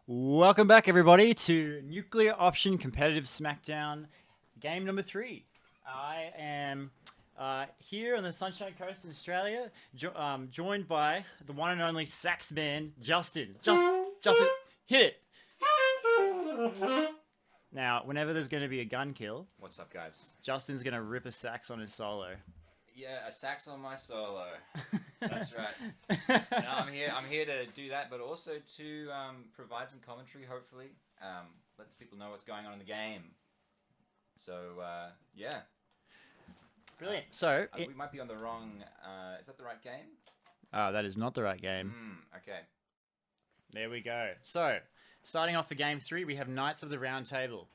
Welcome back, everybody, to Nuclear Option Competitive Smackdown, game number 3. I am here on the Sunshine Coast in Australia, joined by the one and only sax man, Justin. Justin, hit it! Now, whenever there's going to be a gun kill, What's up, guys? Justin's going to rip a sax on his solo. Yeah, a sax on my solo. That's right. No, I'm here to do that, but also to provide some commentary. Hopefully, let the people know what's going on in the game. So yeah, Brilliant. So we might be on the wrong. Is that the right game? that is not the right game. Okay. There we go. So, starting off for game 3, we have Knights of the Round Table.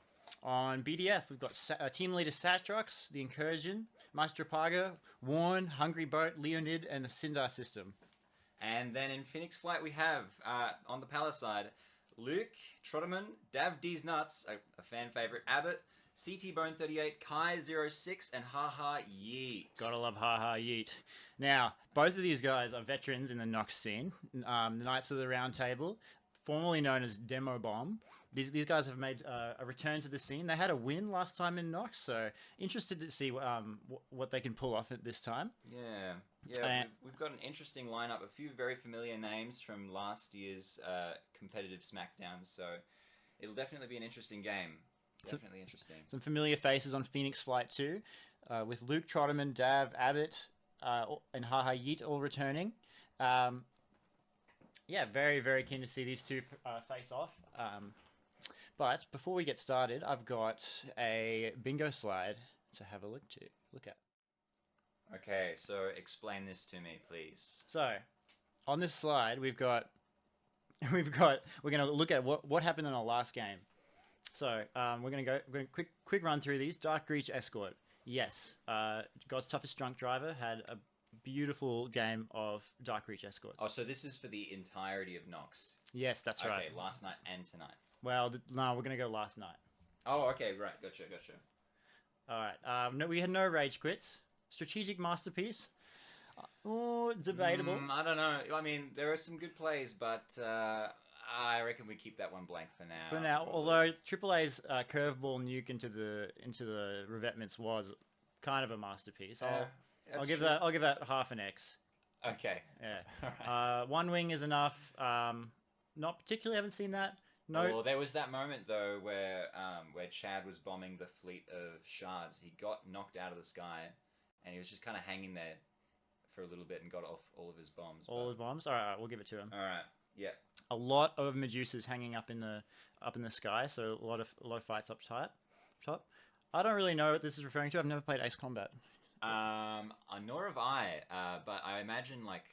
On BDF, we've got team leader Satrox, the Incursion, Maestropaga, Warren, Hungry Boat, Leonid, and the Sindar system. And then in Phoenix Flight, we have on the Palace side, Luke, Trotterman, Dav D's Nuts, a fan favorite, Abbott, CT Bone 38, Kai 06, and Haha Yeet. Gotta love Haha Yeet. Now, both of these guys are veterans in the NOCS scene. The Knights of the Round Table, formerly known as Demo Bomb. These guys have made a return to the scene. They had a win last time in NOCS, so interested to see what they can pull off at this time. Yeah, we've got an interesting lineup. A few very familiar names from last year's competitive Smackdown, so it'll definitely be an interesting game. Definitely interesting. Some familiar faces on Phoenix Flight 2, with Luke Trotterman, Dav, Abbott, and Haha Yeet all returning. Yeah, very, very keen to see these two face off. But before we get started, I've got a bingo slide to have a look at. Okay, so explain this to me, please. So, on this slide, we're going to look at what happened in our last game. So, we're going to quick run through these. Dark Reach Escort. Yes, God's Toughest Drunk Driver had a beautiful game of Dark Reach Escorts. Oh, so this is for the entirety of NOCS? Yes, that's right. Okay, last night and tonight. Well, no, we're going to go last night. Oh, okay, right. Gotcha. All right. No, we had no rage quits. Strategic Masterpiece. Oh, debatable. I don't know. I mean, there are some good plays, but I reckon we keep that one blank for now. For now, although AAA's curveball nuke into the revetments was kind of a masterpiece. I'll give that half an X. Okay. Yeah. Right. One wing is enough. Not particularly. Haven't seen that. No. Well, there was that moment though where Chad was bombing the fleet of shards. He got knocked out of the sky, and he was just kind of hanging there for a little bit and got off all of his bombs. His bombs. All right, we'll give it to him. All right. Yeah. A lot of Medusas hanging up in the sky, so a lot of fights up top. I don't really know what this is referring to. I've never played Ace Combat. Nor have I. But I imagine like.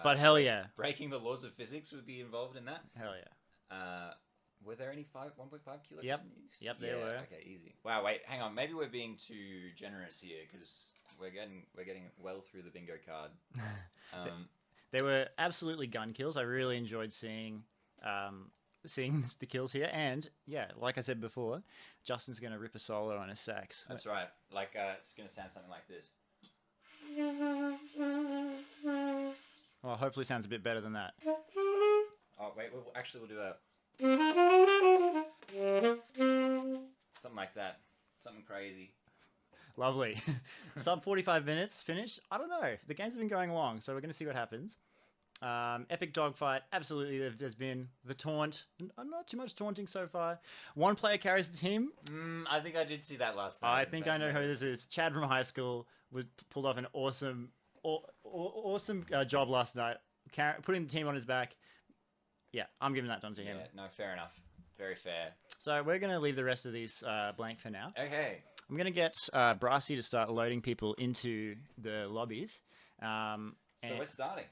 But hell yeah. Breaking the laws of physics would be involved in that. Hell yeah. Were there any 1.5 kiloton Yep. nukes? Yep, there were. Okay, easy. Wow, wait, hang on. Maybe we're being too generous here because we're getting well through the bingo card. They were absolutely gun kills. I really enjoyed seeing the kills here, and yeah, like I said before, Justin's going to rip a solo on a sax. That's right. Like it's going to sound something like this. Well, hopefully, it sounds a bit better than that. Oh wait, we'll do a. Something like that. Something crazy. Lovely. Sub 45 minutes, finish. I don't know. The games have been going long, so we're going to see what happens. Epic dogfight. Absolutely, there's been the taunt. Not too much taunting so far. One player carries the team. I think I did see that last night. I think I know who this is. Chad from high school pulled off an awesome job last night, putting the team on his back. Yeah, I'm giving that done to him. Yeah, no, fair enough. Very fair. So we're going to leave the rest of these blank for now. Okay. I'm going to get Brassy to start loading people into the lobbies. So we're starting.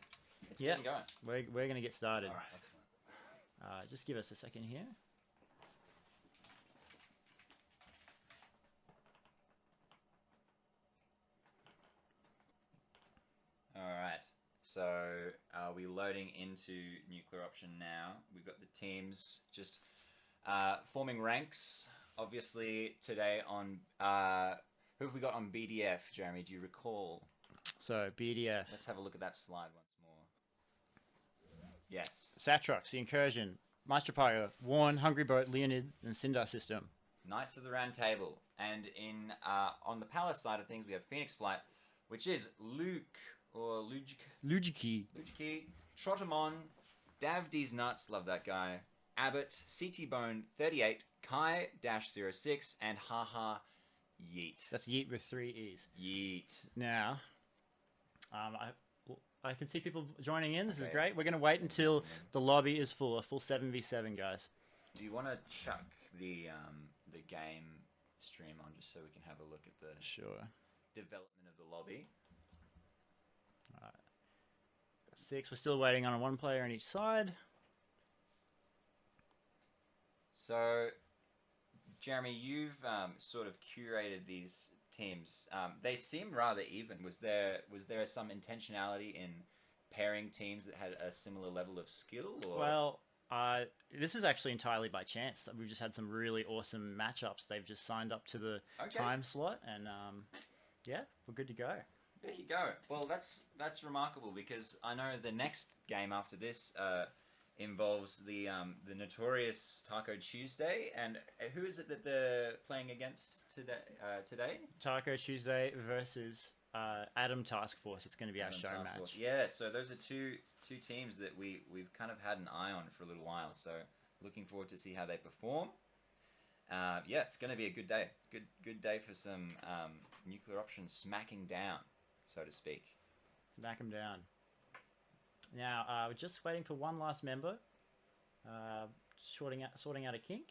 It's getting going. We're going to get started. All right, excellent. Just give us a second here. All right. So are we loading into Nuclear Option now? We've got the teams just forming ranks. Obviously today on who have we got on BDF, Jeremy? Do you recall? So BDF. Let's have a look at that slide once more. Yes. Satrox, the Incursion. Maestro Pyro, Warren, Hungry Boat, Leonid, and Sindar system. Knights of the Round Table. And in on the Palace side of things, we have Phoenix Flight, which is Luke, or Lujiki. Lujiki, Trottermon, Davd's Nuts, love that guy, Abbott, CT Bone 38, Kai-06, and Haha Yeet. That's Yeet with 3 E's. Yeet. Now, I can see people joining in. This is great. We're going to wait until the lobby is full, a full 7v7, guys. Do you want to chuck the game stream on just so we can have a look at the development of the lobby? All right. 6. We're still waiting on 1 player on each side. So, Jeremy, you've sort of curated these teams. They seem rather even. Was there some intentionality in pairing teams that had a similar level of skill? Or? Well, this is actually entirely by chance. We've just had some really awesome matchups. They've just signed up to the time slot, and yeah, we're good to go. There you go. Well, that's remarkable, because I know the next game after this involves the notorious Taco Tuesday, and who is it that they're playing against today? Taco Tuesday versus Adam Task Force. It's going to be our show match. Yeah, so those are two teams that we've kind of had an eye on for a little while. So looking forward to see how they perform. Yeah, it's going to be a good day. Good day for some nuclear options smacking down, so to speak. Smack them down. Now, we're just waiting for one last member. Sorting out a kink.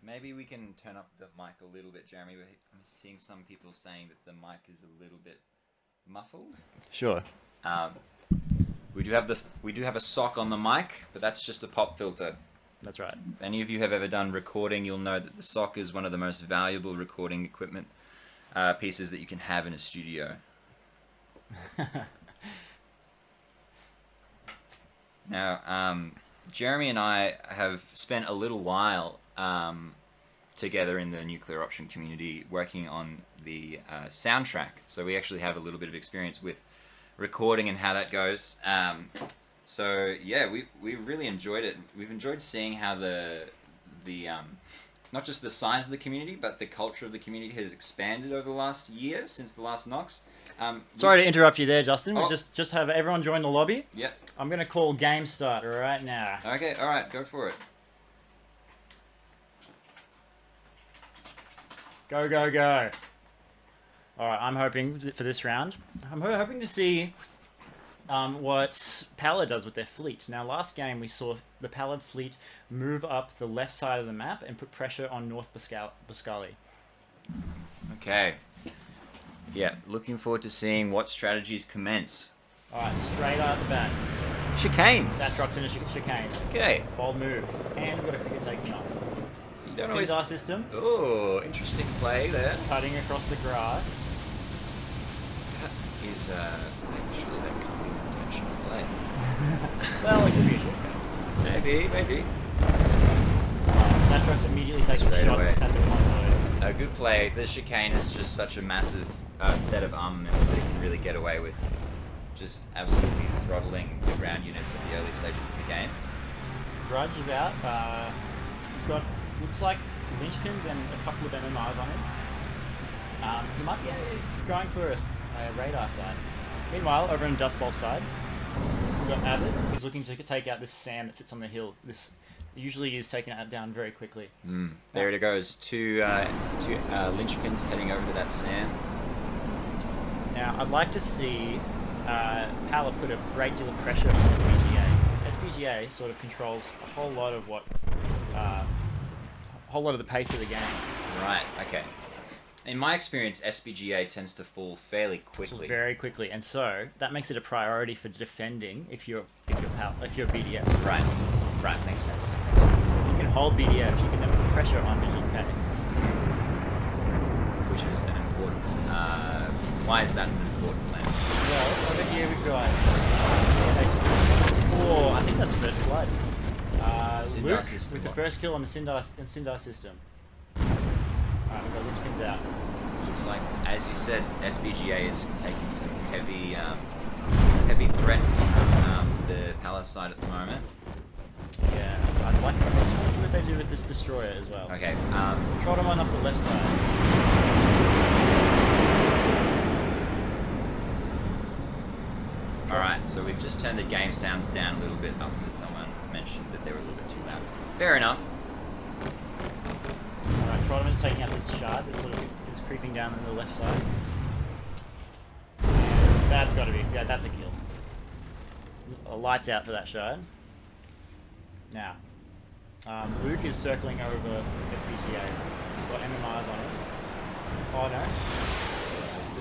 Maybe we can turn up the mic a little bit, Jeremy. I'm seeing some people saying that the mic is a little bit muffled. Sure. We do have a sock on the mic, but that's just a pop filter. That's right. If any of you have ever done recording, you'll know that the sock is one of the most valuable recording equipment pieces that you can have in a studio. Now, Jeremy and I have spent a little while together in the nuclear option community working on the soundtrack, so we actually have a little bit of experience with recording and how that goes. So yeah, we really enjoyed it. We've enjoyed seeing how the not just the size of the community, but the culture of the community has expanded over the last year since the last NOCS. Sorry to interrupt you there, Justin. We just have everyone join the lobby. Yep. I'm going to call game start right now. Okay, all right, go for it. Go, go, go. All right, I'm hoping for this round. I'm hoping to see what Pallid does with their fleet. Now, last game we saw the Pallid fleet move up the left side of the map and put pressure on North Boscali. Okay. Yeah, looking forward to seeing what strategies commence. Alright, straight out the bat. Chicanes. Satrox in a chicane. Okay. Bold move. And we've got a cricket taking off. So you don't always... our system. Oh, interesting play there. Cutting across the grass. That is, actually, that can't be an intentional play. Well, it could be a shortcut. Maybe. Satrox immediately taking shots at the convoy. A good play. The chicane is just such a massive set of armaments that it can really get away with just absolutely throttling the ground units at the early stages of the game. Grudge is out. He's got, looks like, linchpins and a couple of MMRs on him. He might be going for a radar side. Meanwhile, over on Dust Bowl side, we've got Abbott, who's looking to take out this SAM that sits on the hill. This usually is taken down very quickly. There it goes. Two linchpins heading over to that SAM. Now, I'd like to see Pala put a great deal of pressure on SPGA. SPGA sort of controls a whole lot of the pace of the game. Right. Okay. In my experience, SPGA tends to fall fairly quickly. Very quickly, and so that makes it a priority for defending if you're BDF. Right. Makes sense. You can hold BDF. You can then put pressure on VGK, which is an important. Why is that an important plan? Well, over here we've got. Oh, I think that's first blood. Luke with the first kill on the Sindar system. Alright, we've got linchpins out. Looks like, as you said, SPGA is taking some heavy be threats from the palace side at the moment. Yeah, I'd like to see what they do with this destroyer as well. Okay. Trot them on up the left side. Alright, so we've just turned the game sounds down a little bit after someone mentioned that they were a little bit too loud. Fair enough. Alright, Trotterman is taking out this shard that sort of is creeping down on the left side. That's got to be, yeah, that's a kill. Lights out for that shard. Now, Luke is circling over SPGA. He's got MMRs on him. Oh no.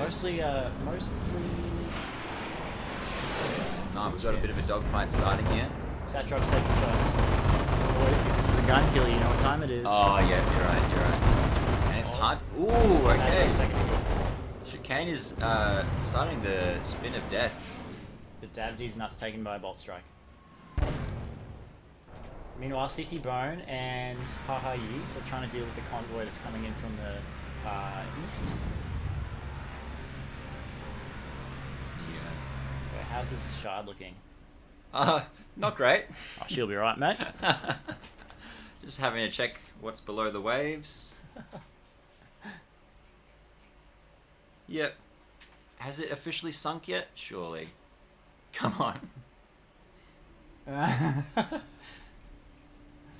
Mostly. No, we've got a bit of a dogfight starting here. Satrap's taking first. Boy, if this is a gun kill, you know what time it is. Oh, yeah, you're right. And it's hard. Ooh, okay. Chicane is starting the spin of death. The Dabdi's nuts taken by a bolt strike. Meanwhile, CT Bone and Haha Yeats are trying to deal with the convoy that's coming in from the east. Yeah. Okay, how's this shard looking? Not great. Oh, she'll be right, mate. Just having to check what's below the waves. Yep. Has it officially sunk yet? Surely. Come on.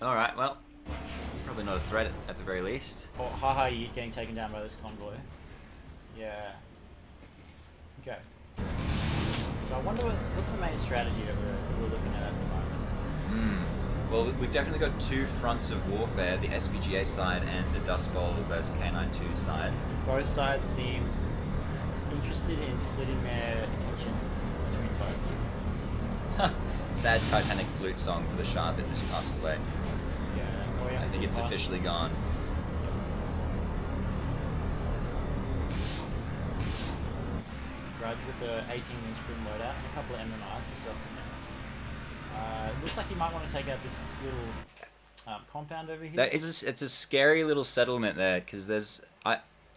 Alright, well, probably not a threat at the very least. Oh, Haha Yeet getting taken down by this convoy. Yeah. Okay. So I wonder what's the main strategy that we're looking at the moment? Well, we've definitely got two fronts of warfare, the SPGA side and the Dust Bowl versus K92 side. Both sides seem interested in splitting their attention between both. Sad Titanic flute song for the shard that just passed away. Yeah. Oh, yeah. I think it's officially gone. Grudge with the 18-inch twin loadout and a couple of MMRs for self-defense. Looks like you might want to take out this little compound over here. It's a scary little settlement there, because there's...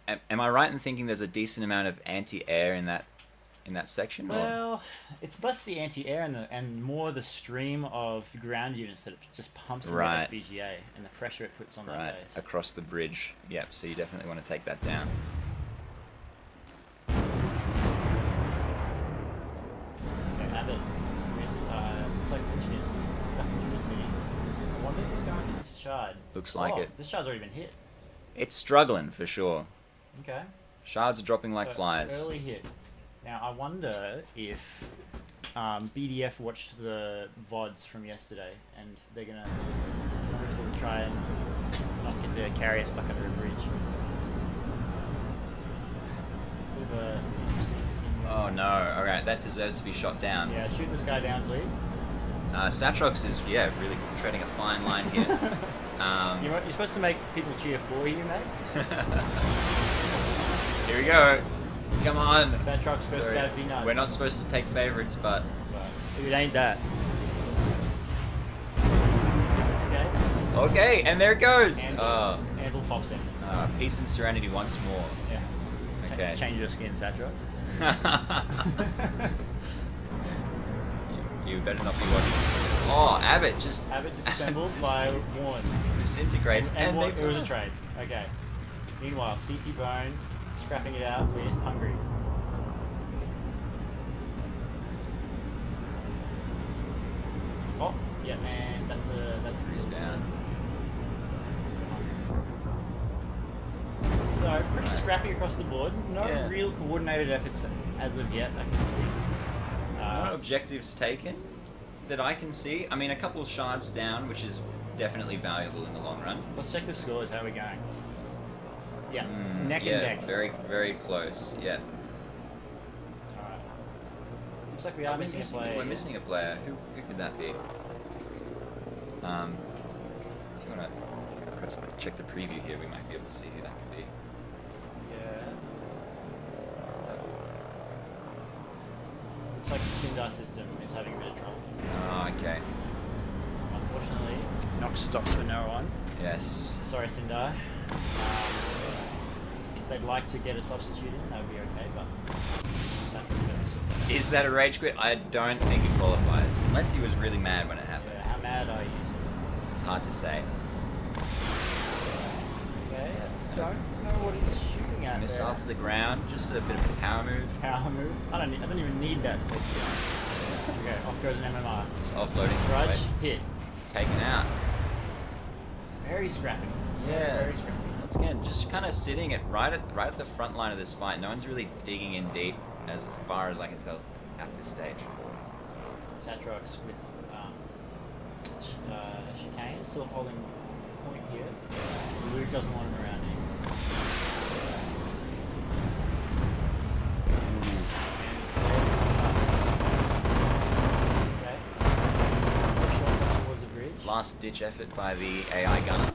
Am I right in thinking there's a decent amount of anti-air in that section? Well, it's less the anti-air and more the stream of ground units that it just pumps into Right. SPGA and the pressure it puts on that Right, base. across the bridge. Yep, so you definitely want to take that down. Okay, Abbott looks like engineers ducking through the city. I wonder who's going to this shard. Looks like it. This shard's already been hit. It's struggling, for sure. Okay. Shards are dropping like So, flies. Early hit. Now, I wonder if BDF watched the VODs from yesterday and they're going to try and not get their carrier stuck under a bridge. Bit of a interesting scene. Oh no, alright, that deserves to be shot down. Yeah, shoot this guy down, please. Satrox is, yeah, really treading a fine line here. You're supposed to make people cheer for you, mate. Here we go. Come on. Satrox first Sorry. out D-nuts. We're not supposed to take favorites, but... If it ain't that. Okay. Okay, and there it goes. Anvil pops in. Peace and serenity once more. Yeah. Okay. Change your skin, Satrox. You better not be watching. Oh, Abbott just... Abbott disassembled by Warren. Disintegrates. And they it was a trade. Okay. Meanwhile, CT Bone scrapping it out with Hungry. Oh, yeah, and that's a He's down. So pretty scrappy across the board. No Yeah. real coordinated efforts as of yet. I can see. No objectives taken that I can see. I mean, a couple of shards down, which is definitely valuable in the long run. Let's check the scores. How are we going? Yeah, neck yeah, and neck. very, very close. Yeah. Alright. Looks like we are missing a player. We're missing a player. Who could that be? If you want to check the preview here, we might be able to see who that could be. Yeah. Looks like the Sindar system is having a bit of trouble. Oh, okay. Unfortunately, NOCS stops for no one. Yes. Sorry, Sindar. If they'd like to get a substitute in, that would be okay, but... Is that a rage quit? I don't think it qualifies. Unless he was really mad when it happened. Yeah, how mad are you? It's hard to say. Okay, I don't know what he's shooting at. Missile there. to the ground, just a bit of a power move. Power move. I don't even need that. Okay, off goes an MMR. Just offloading some Grudge, weight. hit. Taken out. Very scrappy. Yeah. Very scrappy. Once again, just kind of sitting right at the front line of this fight. No one's really digging in deep, as far as I can tell, at this stage. Satrox with chicane still holding point here. Luke doesn't want him around anymore. Okay. Shot towards the bridge. Last ditch effort by the AI gunner.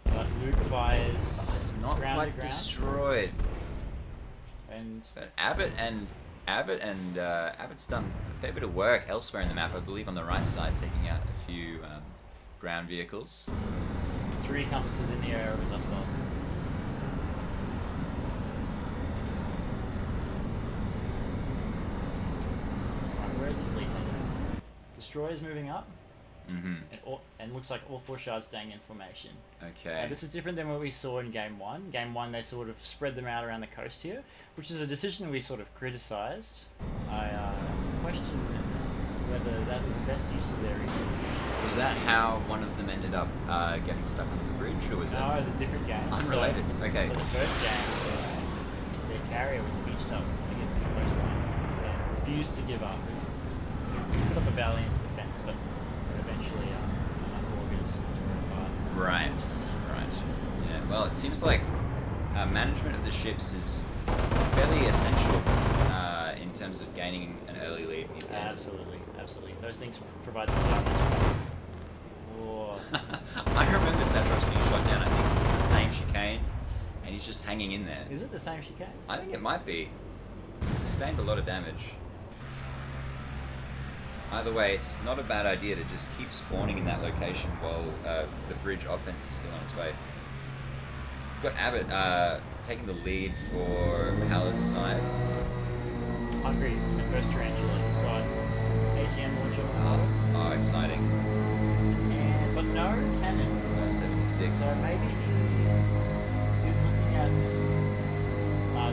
But Luke fires. It's not ground quite to ground. destroyed. And But Abbott's done a fair bit of work elsewhere in the map. I believe on the right side, taking out a few ground vehicles. 3 compasses in the air with us both. Right, where is the fleet headed? Destroyer's moving up, Mm-hmm. and looks like all 4 shards staying in formation. Okay. This is different than what we saw in Game 1. Game 1, they sort of spread them out around the coast here, which is a decision we sort of criticised. I question whether that was the best use of their resources. Was that how one of them ended up getting stuck under the bridge, or was No, it the different games. unrelated? Okay. So the first game, their carrier was beached up against the coastline and refused to give up. Put up a valiant defense, but eventually augers tore apart. Right. Right. Yeah. Well, it seems like management of the ships is fairly essential in terms of gaining an early lead in these games. Absolutely, absolutely. Those things provide the start. Oh, I remember Satrox being shot down. I think it's the same chicane, and he's just hanging in there. is it the same chicane? I think it might be. He sustained a lot of damage. Either way, it's not a bad idea to just keep spawning in that location while the bridge offense is still on its way. We've got Abbott taking the lead for Palace side. Hungry, the first tarantula. He's got AGM launcher on the Oh, exciting. and but no cannon. No 76. So maybe he is looking at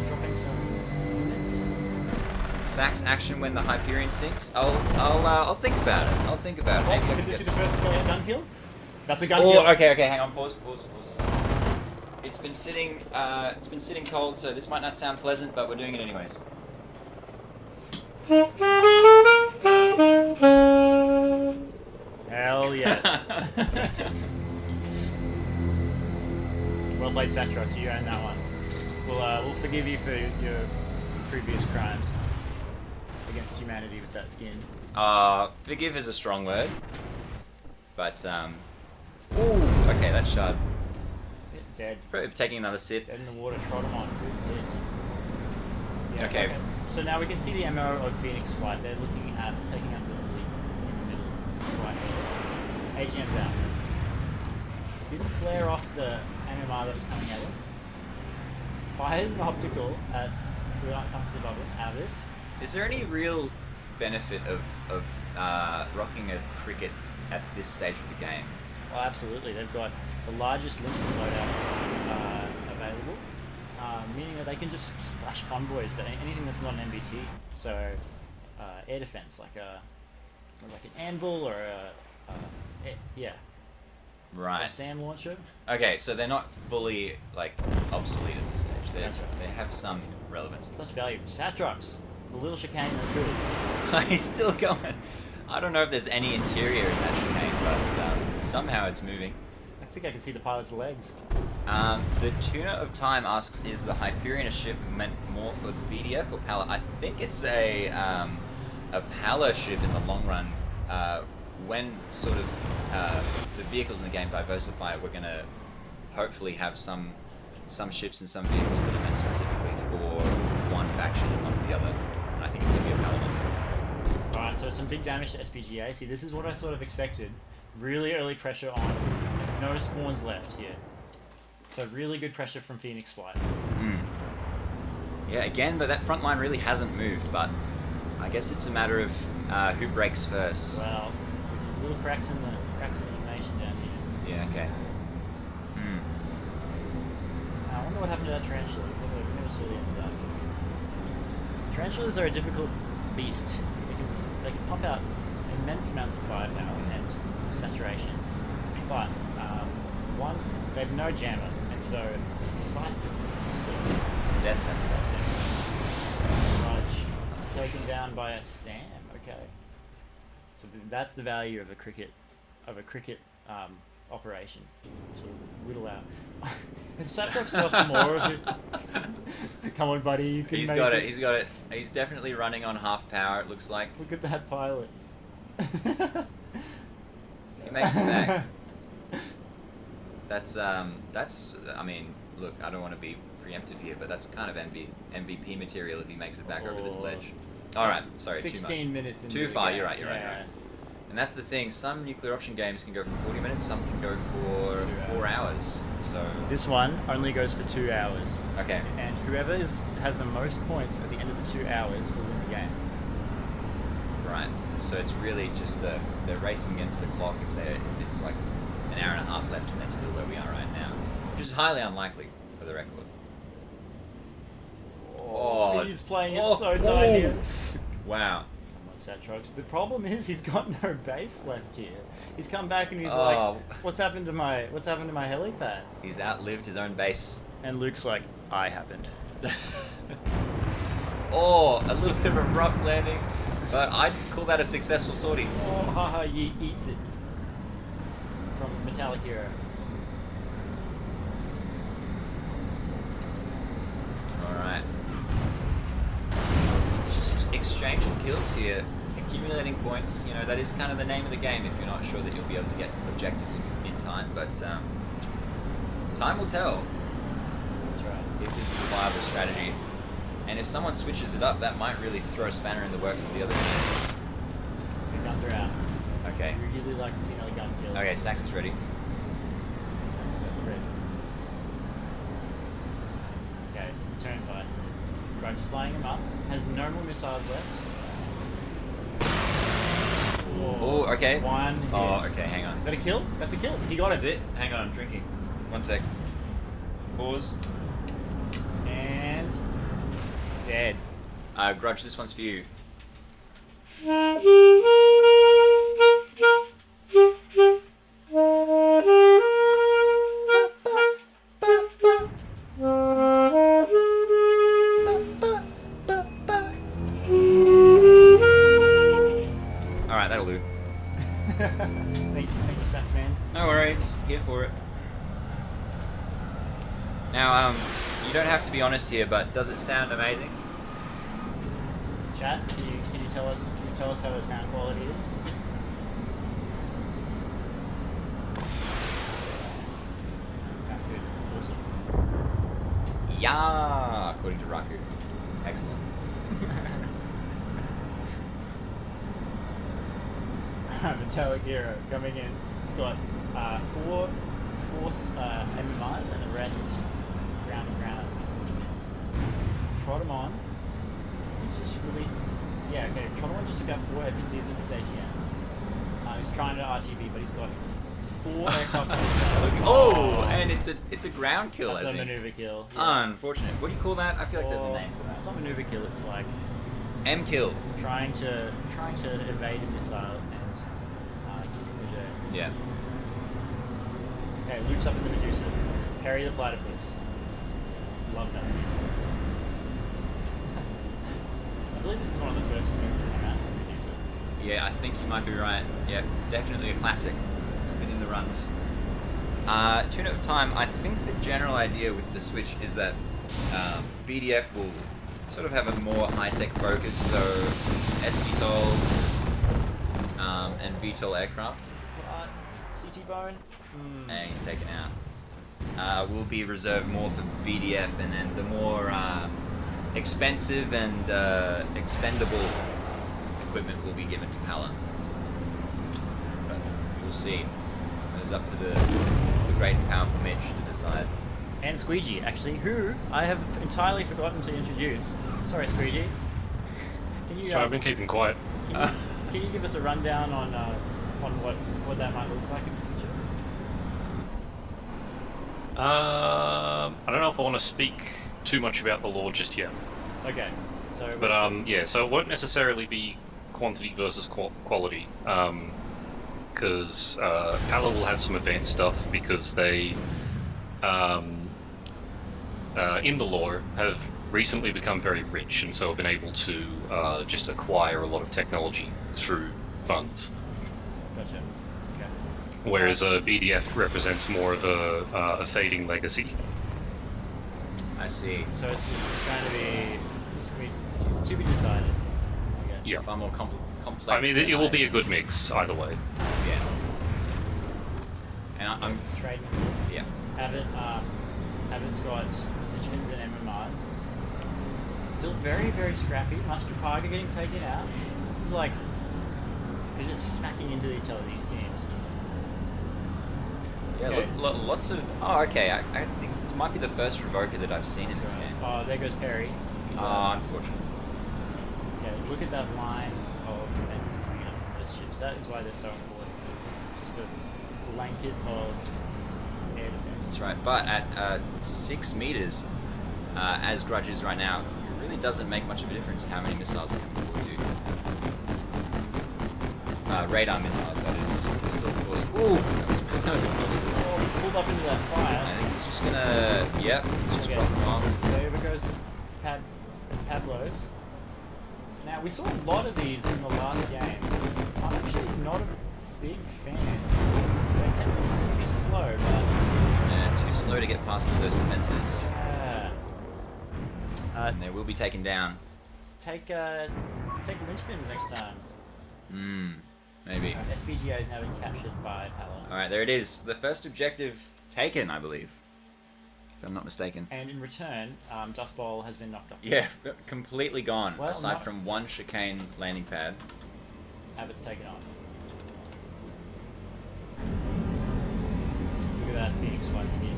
dropping some units. Sax action when the Hyperion sinks. I'll think about it. I'll think about it. Maybe I Could can this be get the some. first gun kill? That's a gun Oh, kill. okay, hang on, pause. It's been sitting cold, so this might not sound pleasant, but we're doing it anyways. Hell yes. Well played, Satrox. You own that one. We'll forgive you for your previous crimes against humanity with that skin. Forgive is a strong word, but ooh, okay, that shot. Dead. Probably taking another sip. Dead in the water, trot him on. Good hit. Yeah, Okay. So now we can see the MO of Phoenix Flight. They're looking at taking out the lead in the middle, right here. AGM's out. Didn't flare off the MMR that was coming at him. Fires an optical at the compass above him, out of it. Is there any real benefit of rocking a cricket at this stage of the game? Oh, absolutely. They've got the largest limited loadout available, meaning that they can just splash convoys to anything that's not an MBT. So, air defense, like an anvil or yeah, Right. a SAM launcher. Okay, so they're not fully like obsolete at this stage. That's right. They have some relevance. Such value. Satrox, the little chicane that's good. He's still going. I don't know if there's any interior in that chicane, but somehow it's moving. I think I can see the pilot's legs. The Tuner of Time asks, is the Hyperion a ship meant more for the BDF or Pala? I think it's a Pala ship in the long run. When sort of the vehicles in the game diversify, we're going to hopefully have some ships and some vehicles that are meant specifically for one faction and not for the other. And I think it's going to be a Pala one. Alright, so some big damage to SPGA. See, this is what I sort of expected. Really early pressure on. No spawns left here. So really good pressure from Phoenix Flight. Yeah, again, though, that front line really hasn't moved, but I guess it's a matter of who breaks first. Well, little cracks in the information down here. Yeah, okay. I wonder what happened to that tarantula. We never saw the end of that. Tarantulas are a difficult beast. They can pump out immense amounts of firepower and saturation, but one, they have no jammer, and so the sight is just a Death sentence. Raj taken down by a Sam. Okay, so that's the value of a cricket operation. Sort of whittle out. Has Saptrox lost more of it? Come on, buddy, you can He's make got it. it. He's got it. He's definitely running on half power. It looks like Look at that pilot. he makes it back. That's. I mean, look, I don't want to be preemptive here, but that's kind of MVP material if he makes it back over this ledge. All right, sorry, 16 too much. minutes into Too the far. game. You're right. You're right. And that's the thing. Some nuclear option games can go for 40 minutes. Some can go for 4 hours. So This one only goes for 2 hours, okay. and whoever has the most points at the end of the 2 hours will win the game. Right. So it's really just they're racing against the clock if it's like an hour and a half left and they're still where we are right now, which is highly unlikely for the record. Oh, He's playing it so tight here. Wow. Come on, Satrox. The problem is he's got no base left here. He's come back and he's like, "What's happened to my helipad?" He's outlived his own base. And Luke's like, "I happened." Oh, a little bit of a rough landing, but I'd call that a successful sortie. Oh, haha, he eats it. From Metallic Hero. Alright. Just exchanging kills here, accumulating points. You know, that is kind of the name of the game if you're not sure that you'll be able to get objectives in time, but time will tell That's right. if this is a viable strategy. And if someone switches it up, that might really throw a spanner in the works of the other team. The guns are out. Okay. We really like to see another gun kill. Okay, Sax is ready. Okay, turn fight. Grudge is lining him up. Has no more missiles left. Oh, okay. One hit. Oh, okay, hang on. Is that a kill? That's a kill. He got Is it. it? Hang on, I'm drinking. 1 sec. Pause. And dead. Grudge, this one's for you. Alright, that'll do. Thank you, Sax man. No worries. Here for it. Now, you don't have to be honest here, but does it sound amazing? Chat, can you tell us how the sound quality is? Okay, good. Awesome. Yeah, according to Raku. Excellent. Metallic Hero coming in. It's got four MMRs and the rest ground units. Trot him on. He's just released. Yeah, okay. Trot him on just took out 4 FPCs with his ATMs. He's trying to RTB, but he's got 4 aircraft. Oh, and it's a ground kill. That's I a think. maneuver kill. Yeah. Unfortunate. What do you call that? I feel like there's a name for that. It's not maneuver kill. It's like M kill. trying to evade a missile and kissing the dirt. Yeah. Okay, Luke's up in the Medusa. Parry the platypus. Love that scheme. I believe this is one of the first schemes that came out in Medusa. Yeah, I think you might be right. Yeah, it's definitely a classic. It's been in the runs. Tune of time. I think the general idea with the Switch is that BDF will sort of have a more high-tech focus. So SVTOL and VTOL aircraft. CT Bone. And he's taken out. Will be reserved more for BDF, and then the more expensive and expendable equipment will be given to Pala. But we'll see. It's up to the great and powerful Mitch to decide. and Squeegee, actually, who I have entirely forgotten to introduce. Sorry, Squeegee. Can you? So I've been keeping quiet. Can you give us a rundown on what that might look like in the future? I don't know if I want to speak too much about the lore just yet. Okay. So. But yeah, so it won't necessarily be quantity versus quality. Because Pala will have some advanced stuff because they, in the lore, have recently become very rich and so have been able to just acquire a lot of technology through funds. Gotcha. Okay. Whereas BDF represents more of a fading legacy. I see. So it's going to be it's to be decided, I guess. Yeah. Far more complex. I mean, it will be a good mix either way. Yeah. And I'm trading. yeah. Haven't got Legends and MMRs. Still very, very scrappy. Master Parker getting taken out. This is like they're just smacking into each other, these teams. Yeah, Okay. lots of. Oh, okay. I think this might be the first Revoker that I've seen in this game. Oh, there goes Perry. Unfortunate. Yeah, look at that line of defenses coming out from those ships. That is why they're so important. Just a blanket of air defense. That's right. But at 6 meters, as Grudge is right now, it really doesn't make much of a difference how many missiles it can pull to. Radar missiles, that is. It's still, of course. Ooh, that was a close one. Oh, he's pulled up into that fire. I think he's just gonna. Yep, he's just rock them off. There goes Pablo's. Now, we saw a lot of these in the last game. I'm actually not a big fan. They tend to be slow, but... Yeah, too slow to get past with those defenses. Yeah. And they will be taken down. Take linchpins next time. Maybe. SPGA is now been captured by Palo. Alright, there it is. The first objective taken, I believe. If I'm not mistaken. And in return, Dust Bowl has been knocked off. Yeah, completely gone. Well, aside from one chicane landing pad. Abbott's taken off. Look at that Phoenix one skin.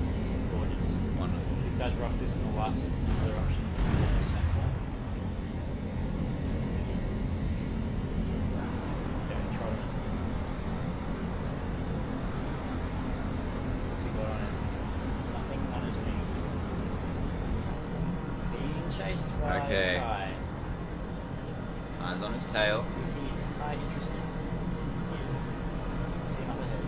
Gorgeous. Wonderful. These guys rocked this in the last other option. Smackdown. Yeah, try it. What's he got on it? Nothing on his wings. Being chased by Okay. Kai. Eyes on his tail. He is quite interested. Yes. See him up ahead.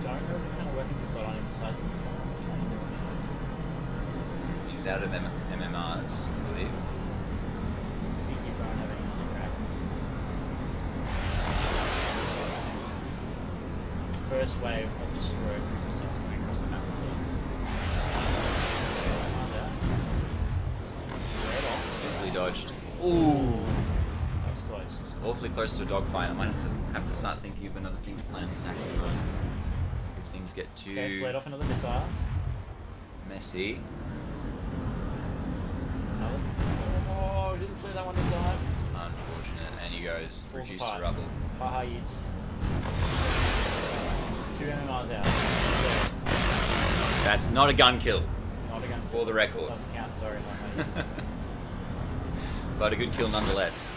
Don't know what kind of weapons he's got on him besides this one. He's out of MMRs, I believe. CC Brown having another crack. First wave of destroyed missiles coming across the map as well. Easily dodged. Ooh! That was close. It's awfully close to a dogfight. I might have to start thinking of another thing to play on the saxophone. If things get Okay, too fled off another missile. messy. Another. Oh, didn't flare that one in time. Unfortunate. And he goes Falls reduced to apart. rubble. Haha, Yeats. 2 MMRs out. That's not a gun kill, Not a gun. for the record. Doesn't count, sorry. Not my But a good kill nonetheless.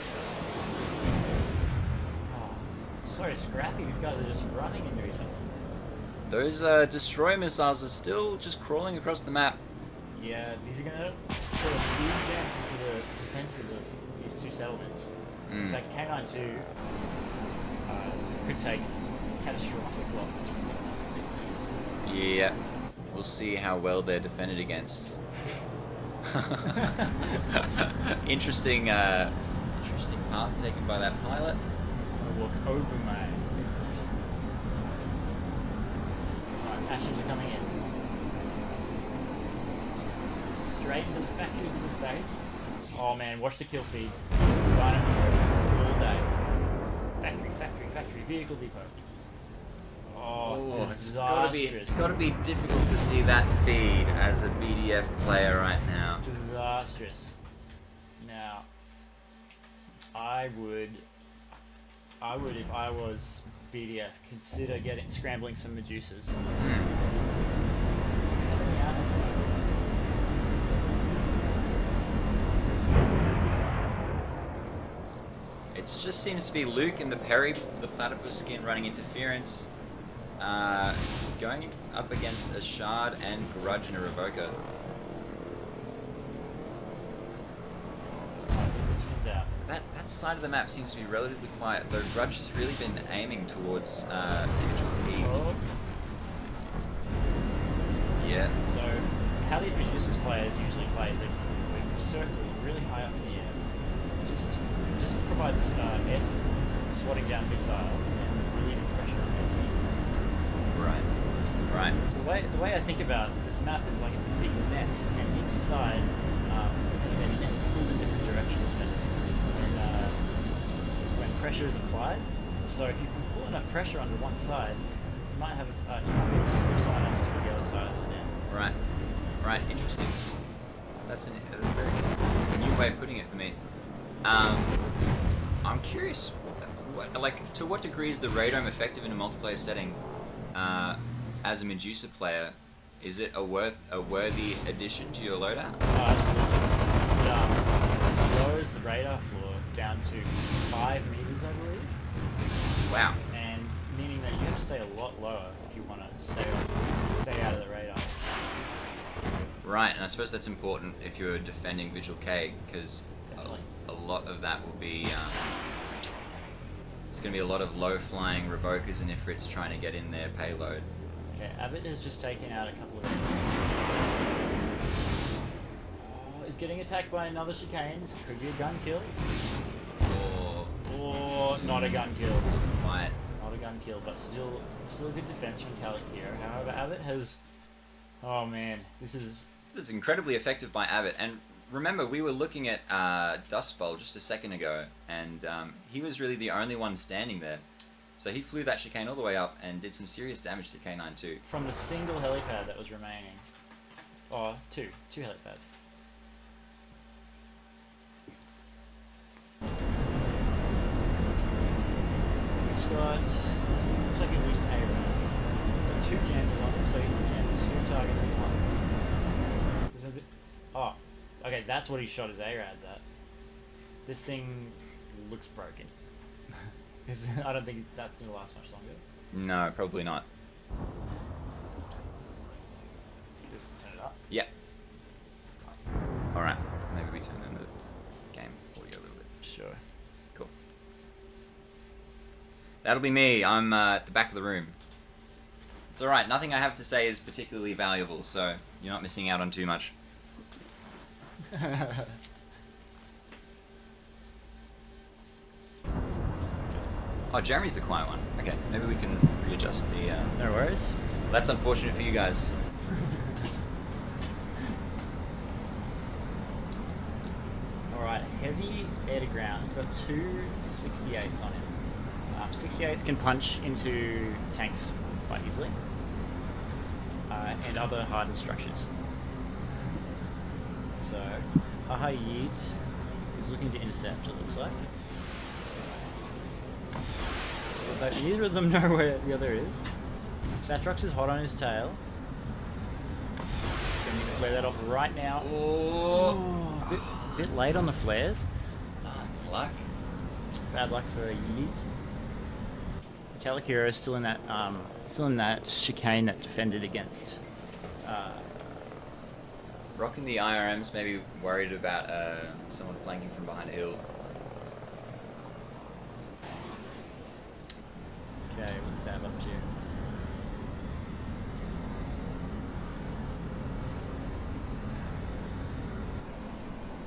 Oh, so scrappy. These guys are just running into each other. Those destroyer missiles are still just crawling across the map. Yeah, these are gonna put a huge dent into the defenses of these two settlements. In fact, K92 could take catastrophic losses. Yeah, we'll see how well they're defended against. Interesting, interesting path taken by that pilot. I'm gonna walk over my. Alright, Ashes are coming in. Straight into the factories of the States. Oh man, watch the kill feed. Dynamo all day. Factory, vehicle depot. Oh, it's disastrous. gotta be difficult to see that feed as a BDF player right now. Disastrous. Now, I would, if I was BDF, consider scrambling some Medusas. just seems to be Luke and the platypus skin running interference. Going up against a Shard and Grudge and a Revoker. That side of the map seems to be relatively quiet, though Grudge has really been aiming towards Vigil Key. Oh. Yeah. So, how these Medusa's players usually play is they circle really high up in the air. Just provides air swatting down missiles and relieving pressure on their team. Right. Right. So the way I think about this map is like it's a big net, and each side the net pulls in different directions when pressure is applied. So if you can pull enough pressure onto one side, you might have be able to slip someone else to the other side of the net. Right. Right. Interesting. That's a very new way of putting it for me. I'm curious, to what degree is the radome effective in a multiplayer setting? As a Medusa player, is it a worthy addition to your loadout? Absolutely. It lowers the radar floor down to 5 meters, I believe. Wow. And meaning that you have to stay a lot lower if you want to stay out of the radar. Right, and I suppose that's important if you're defending Vigil K, because a lot of that will be there's going to be a lot of low-flying Revokers and Ifrits trying to get in their payload. Okay, Abbott has just taken out a couple of enemies. Oh, he's getting attacked by another chicane. This could be a gun kill. Or not a gun kill. Quiet. Not a gun kill, but still a good defense from Talikira. However, Abbott has... Oh man, this is... It's incredibly effective by Abbott, and remember, we were looking at Dust Bowl just a second ago, and he was really the only one standing there. So he flew that chicane all the way up and did some serious damage to K92. From the single helipad that was remaining. Oh, two helipads. He's got... looks like he's used A-Rad. Got 2 jammers on him, so he can jam 2 targets at once. There's a bit... Oh, okay, that's what he shot his A-Rads at. This thing looks broken. I don't think that's going to last much longer. No, probably not. Just turn it up. Yeah. Alright, maybe we turn down the game audio a little bit. Sure. Cool. That'll be me. I'm at the back of the room. It's alright, nothing I have to say is particularly valuable, so you're not missing out on too much. Oh, Jeremy's the quiet one. Okay, maybe we can readjust the... No worries. That's unfortunate for you guys. Alright, heavy air to ground. He's got 2 68s on him. 68s can punch into tanks quite easily. And other hardened structures. So, Ahayid is looking to intercept, it looks like. But neither of them know where the other is. Satrox is hot on his tail. Gonna need to flare that off right now. Oh. Bit late on the flares. Luck. Bad luck for Yeet. Talikira is still in that chicane that defended against. Rocking the IRMs, maybe worried about someone flanking from behind a hill. Okay, what's Dab up to?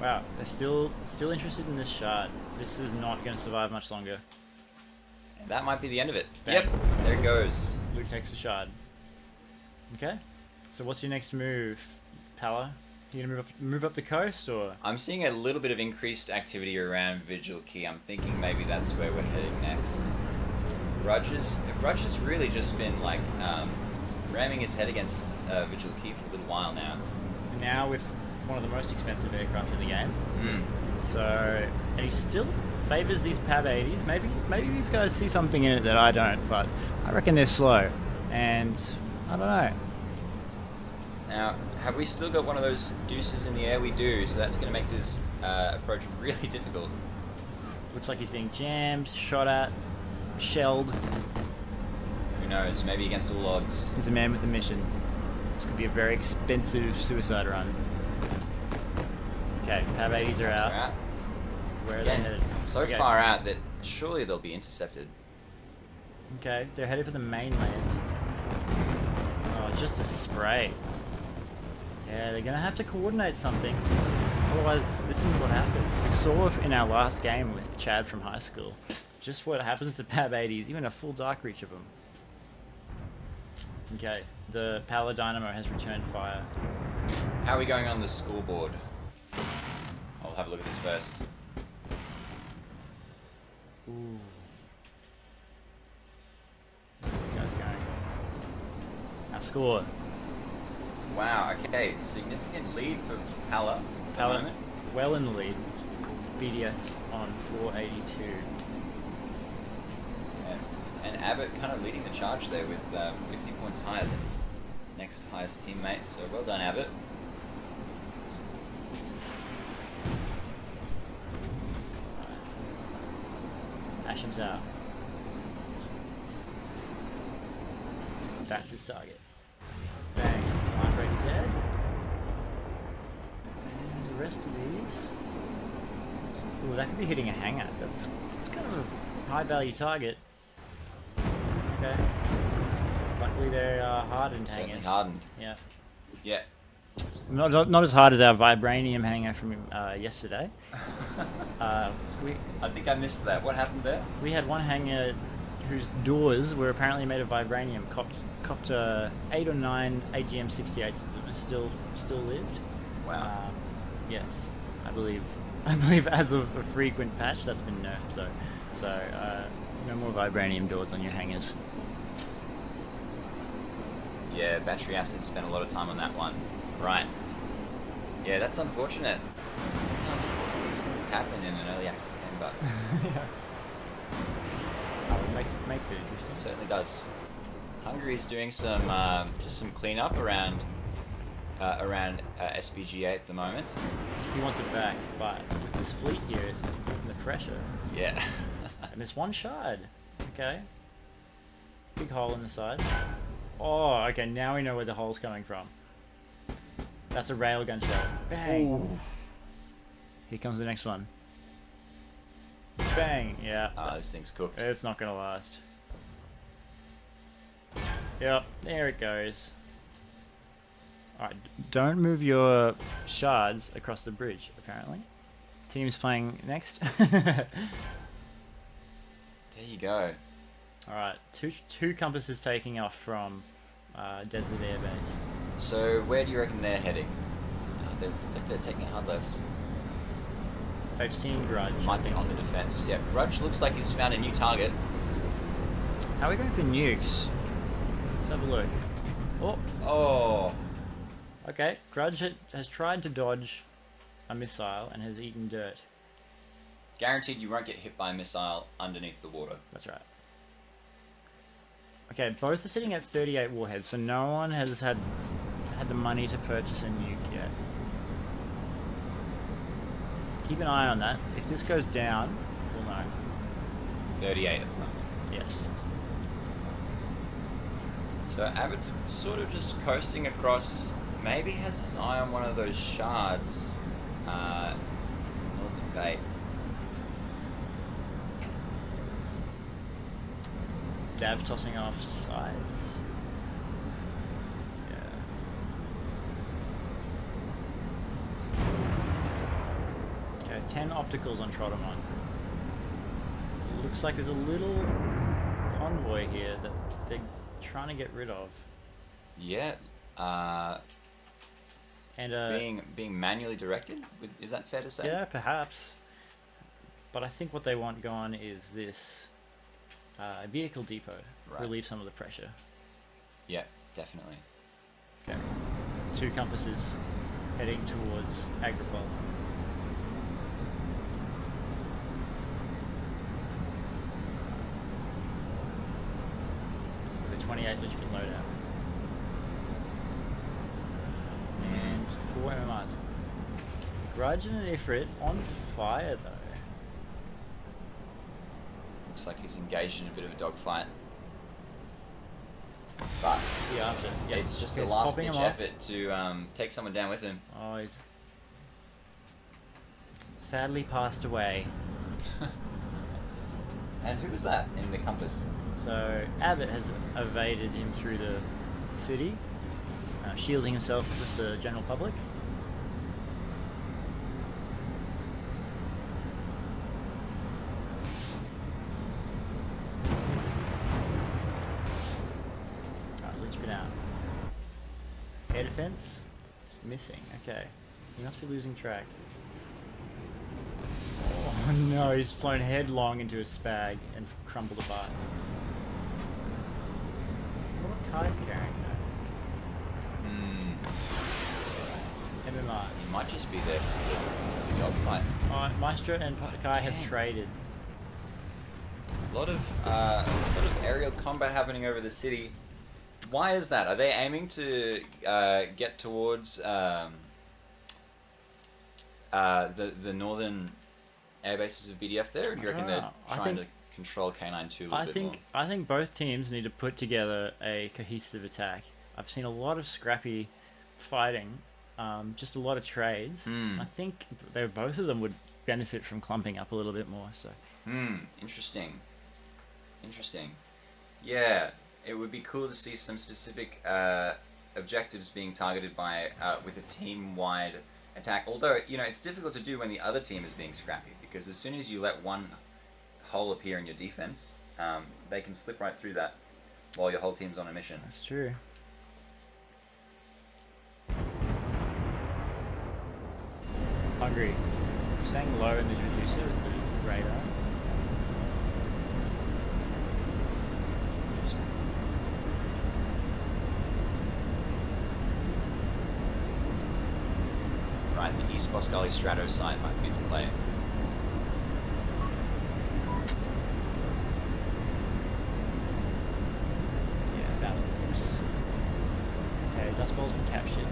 Wow, they're still interested in this shard. This is not going to survive much longer. That might be the end of it. Bang. Yep, there it goes. Luke takes the shard. Okay, so what's your next move, Pala? You gonna move up the coast, or? I'm seeing a little bit of increased activity around Vigil Key. I'm thinking maybe that's where we're heading next. Grudge has really just been like ramming his head against Vigil Key for a little while now. Now with one of the most expensive aircraft in the game. Mm. So, and he still favors these PAB 80s. Maybe these guys see something in it that I don't, but I reckon they're slow. And I don't know. Now, have we still got one of those deuces in the air? We do, so that's going to make this approach really difficult. Looks like he's being jammed, shot at, shelled. Who knows? Maybe against all odds. He's a man with a mission. This could be a very expensive suicide run. Okay, Pav 80s are out. Where are Again, they headed? so Okay. far out that surely they'll be intercepted. Okay, they're headed for the mainland. Oh, just a spray. Yeah, they're gonna have to coordinate something. Otherwise, this is what happens. We saw in our last game with Chad from high school, just what happens to Pab 80s, even a full dark reach of them. Okay, the Power Dynamo has returned fire. How are we going on the scoreboard? I'll have a look at this first. Ooh. Where's this guy's going? Our score. Wow, okay. Significant lead for Pala. Pala well in the lead. BDS on 482. And Abbott kind of leading the charge there with 50 points higher than his next highest teammate. So well done, Abbott. Asham's out. That's his target. Bang. Line break dead. And the rest of these. Ooh, that could be hitting a hanger. That's kind of a high value target. Okay. Luckily they're hardened Certainly hangers. hardened. Yeah. Yeah. Not as hard as our vibranium hanger from yesterday. I think I missed that. What happened there? We had one hanger whose doors were apparently made of vibranium. Copped 8 or 9 AGM 68s that still lived. Wow. Yes, I believe as of a frequent patch that's been nerfed though. So no more vibranium doors on your hangers. Yeah, Battery Acid spent a lot of time on that one. Right. Yeah, that's unfortunate. Sometimes these things happen in an early access game, but Yeah. Oh, it makes it interesting. it certainly does. Hungary's doing some just some cleanup around SPGA at the moment. He wants it back, but with this fleet here and the pressure, Yeah. and this one shard. Okay. Big hole in the side. Oh, okay, now we know where the hole's coming from. That's a railgun shell. Bang! Ooh. Here comes the next one. Bang! Yeah. This thing's cooked. It's not gonna last. Yep, there it goes. Alright, don't move your shards across the bridge, apparently. Team's playing next. There you go. Alright, two compasses taking off from Desert Air Base. So where do you reckon they're heading? They're taking a hard left. They've seen Grudge. Might be on the defense. Yeah, Grudge looks like he's found a new target. How are we going for nukes? Let's have a look. Oh, Oh, okay. Grudge has tried to dodge a missile and has eaten dirt. guaranteed you won't get hit by a missile underneath the water. That's right. Okay, both are sitting at 38 warheads, so no one has had the money to purchase a nuke yet. Keep an eye on that. If this goes down, we'll know. 38 at the moment. Yes. So Abbott's sort of just coasting across, maybe has his eye on one of those shards. Northern Bay. Dav tossing off sides. Yeah. Okay, 10 opticals on Trotomon. Looks like there's a little convoy here that they're trying to get rid of. Yeah. And Being manually directed? Is that fair to say? yeah, perhaps. But I think what they want gone is this vehicle depot. Right. Relieve some of the pressure. Yeah, definitely. Okay. 2 compasses heading towards Agripol. With a 28 Lichkin loadout. And 4 MMRs. Grudge and an Ifrit on fire though. Looks like he's engaged in a bit of a dogfight. But Yeah, it's just Okay, a he's last popping ditch him off. effort to take someone down with him. Oh, he's sadly passed away. And who was that in the compass? So Abbott has evaded him through the city, shielding himself with the general public. Alright, linchpin out. Air defense? Missing, okay. He must be losing track. Oh no, he's flown headlong into a spag and crumbled apart. What Kai's carrying though? MMRs. He might just be there for the dogfight. Maestro and Kai have Damn. traded. A lot of aerial combat happening over the city. Why is that? Are they aiming to get towards the northern air bases of BDF there? Or do you reckon they're trying to control K92 a little bit more? I think both teams need to put together a cohesive attack. I've seen a lot of scrappy fighting, just a lot of trades. I think both of them would benefit from clumping up a little bit more. So. Interesting. Yeah, it would be cool to see some specific objectives being targeted by with a team-wide attack. Although, you know, it's difficult to do when the other team is being scrappy, because as soon as you let one hole appear in your defense, they can slip right through that while your whole team's on a mission. That's true. Hungry. Staying low in the Medusa with the radar. Right, the East Boscali Strato site might be the play. Yeah, that looks. Okay, Dust Bowl's been captured.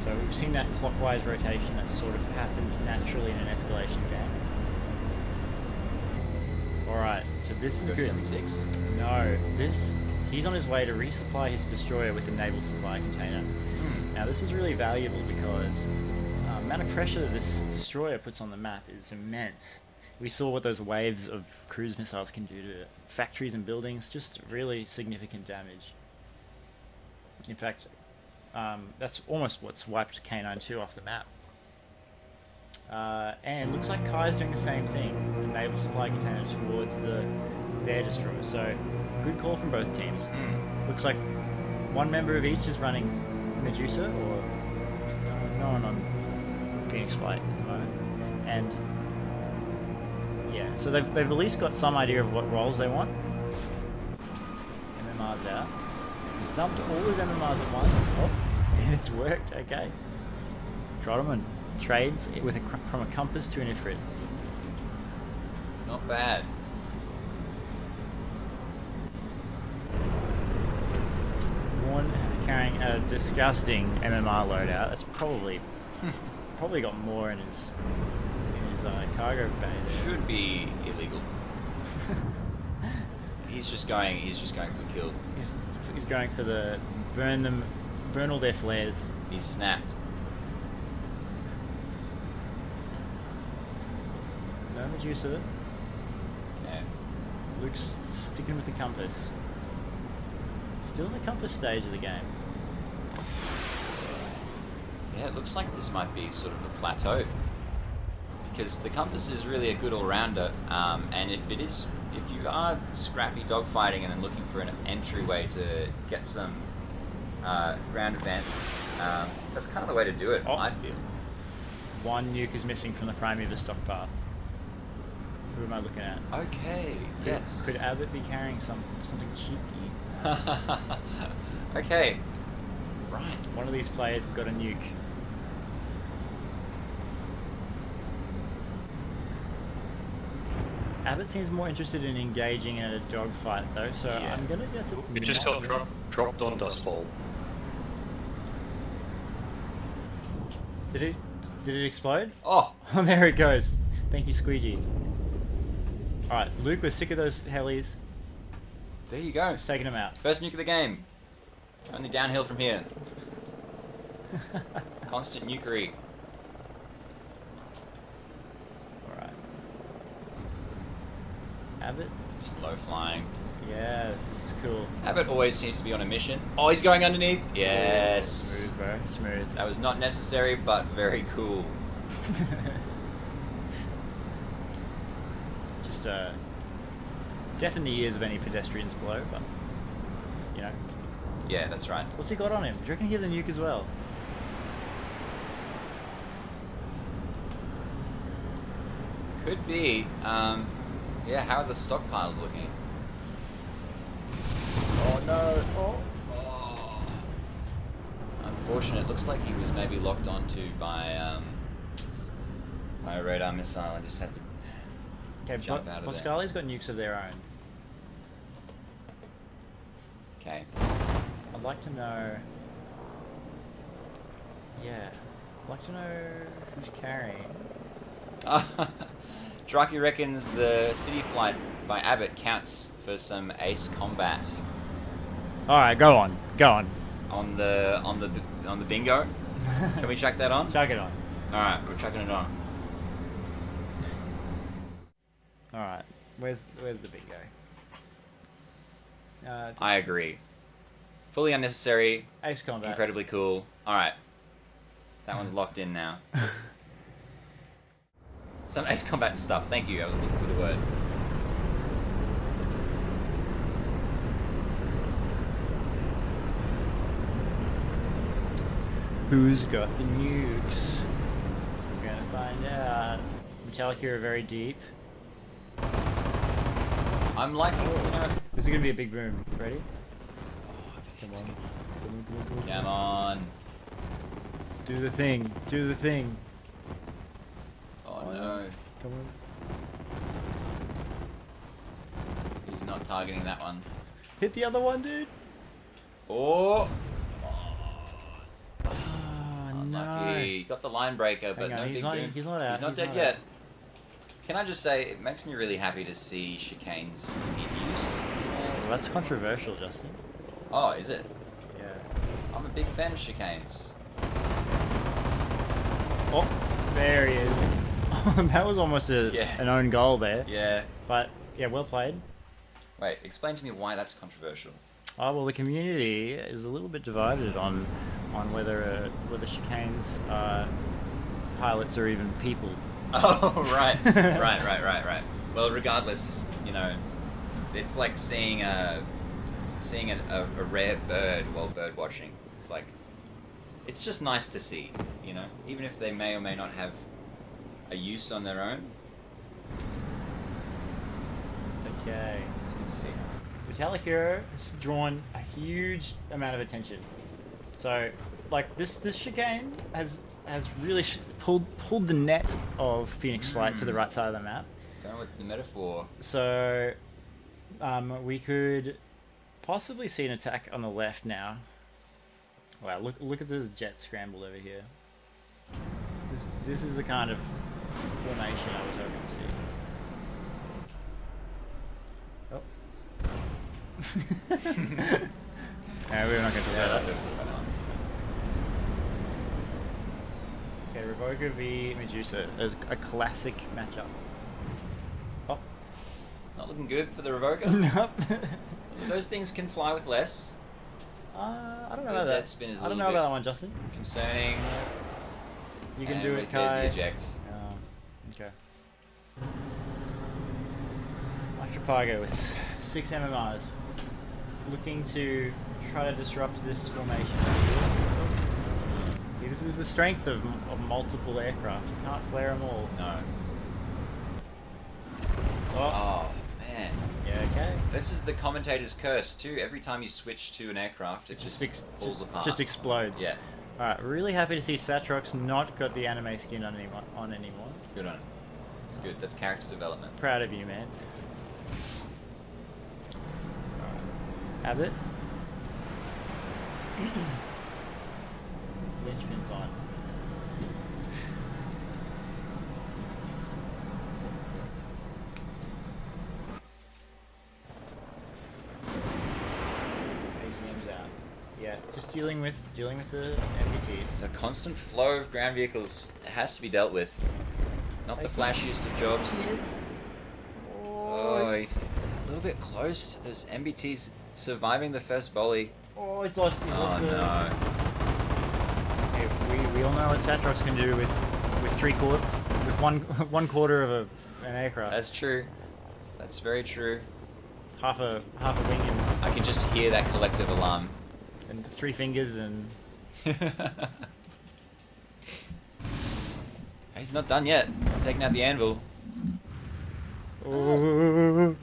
So we've seen that clockwise rotation that sort of happens naturally in an escalation game. Alright, so this is good. 76. No, he's on his way to resupply his destroyer with a naval supply container. Now this is really valuable because the amount of pressure that this destroyer puts on the map is immense. We saw what those waves of cruise missiles can do to factories and buildings, just really significant damage. In fact, that's almost what's wiped K92 off the map. And looks like Kai's doing the same thing, the naval supply container towards their destroyer. So, good call from both teams. Looks like one member of each is running Medusa, or no one on Phoenix Flight at the moment. And yeah, so they've at least got some idea of what roles they want. MMR's out. He's dumped all his MMRs at once. Oh, and it's worked. Okay. Trotterman trades with from a compass to an Ifrit. Not bad. One carrying a disgusting MMR loadout. That's probably got more in his cargo bay. Should be illegal. He's just going for kill. He's going for the burn all their flares. He's snapped. No Medusa. Yeah. Luke's sticking with the compass. Still in the compass stage of the game. Yeah, it looks like this might be sort of a plateau, because the compass is really a good all-rounder, and if you are scrappy dogfighting and then looking for an entryway to get some ground advance, that's kind of the way to do it. I feel. One nuke is missing from the primary of the stockpile. Who am I looking at? Okay. Yes. Could Abbott be carrying something cheeky? Okay. Right. One of these players has got a nuke. Abbott seems more interested in engaging in a dogfight though, so Yeah. I'm gonna guess it's It just got dropped on Dust Bowl. Did it explode? Oh. Oh, there it goes. Thank you, Squeegee. Alright, Luke, we're sick of those helis. There you go. It's taking them out. First nuke of the game. Only downhill from here. Constant nukery. Alright. Abbott? Some low flying. Yeah, this is cool. Abbott always seems to be on a mission. Oh, he's going underneath. Yes. Smooth, bro. Smooth. That was not necessary, but very cool. Just death in the ears of any pedestrians below, but you know. Yeah, that's right. What's he got on him? Do you reckon he has a nuke as well? Could be. Yeah, how are the stockpiles looking? Oh no! Oh. Unfortunate. Looks like he was maybe locked onto by a radar missile and just had to Okay, jump out of there. Boscali's got nukes of their own. Okay. I'd like to know. Yeah, I'd like to know who's carrying. Draki reckons the city flight by Abbott counts for some ace combat All right, go on, go on. on the bingo. Can we check that on? Chuck it on. All right, we're checking it on. All right, where's the bingo? I agree. Fully unnecessary. Ace combat. Incredibly cool. All right, that one's locked in now. Some ace combat stuff. Thank you. I was looking for the word. Who's got the nukes? We're gonna find out. Metallica are very deep. I'm liking, This is gonna be a big boom. Ready? Come on. Come on. Do the thing. Do the thing. Oh no. Come on. He's not targeting that one. Hit the other one, dude. Oh. Oh, Unlucky. Got the line breaker, but Hang on, no he's big not- boom. he's not out, He's not he's dead not yet. out. Can I just say, it makes me really happy to see chicanes in use. Well, that's controversial, Justin. Oh, is it? Yeah. I'm a big fan of chicanes. Oh, there he is. That was almost an own goal there. Yeah. But yeah, well played. Wait, explain to me why that's controversial. Oh well, the community is a little bit divided on whether chicanes are pilots or even people. Oh, right. right. Well, regardless, you know, it's like seeing a rare bird while bird watching. It's like, it's just nice to see, you know, even if they may or may not have a use on their own. Okay. It's good to see. Metallic Hero has drawn a huge amount of attention. So, like this chicane has really pulled the net of Phoenix Flight to the right side of the map. Going with the metaphor. So, we could possibly see an attack on the left now. Wow, look at the jet scrambled over here. This is the kind of formation I was hoping to see. Oh. We're not going to do that. Okay, Revoker v Medusa, a classic matchup. Oh. Not looking good for the Revoker. Nope. Those things can fly with less. I don't know The about death that. spin is a I don't little know bit about that one, Justin. Concerning. You can And do there's it, Kai. the eject. Okay. Archipelago with 6 MMRs. Looking to try to disrupt this formation. Yeah, this is the strength of multiple aircraft. You can't flare them all. No. Oh. Oh, man. Yeah, okay. This is the commentator's curse, too. Every time you switch to an aircraft, it just falls apart. Just explodes. Yeah. Alright, really happy to see Satrox not got the anime skin on anymore. Good on it. It's good. That's character development. Proud of you, man. Abbott. Linchpin's on. Just dealing with the MBTs. The constant flow of ground vehicles has to be dealt with. Not the flashiest of jobs. Oh, he's a little bit close to those MBTs surviving the first volley. Oh, it's lost. He's lost Oh the... no. Hey, we all know what Satrox can do with one quarter of an aircraft. That's true. That's very true. half a wing I can just hear that collective alarm. and 3 fingers and He's not done yet. He's taking out the anvil. oh.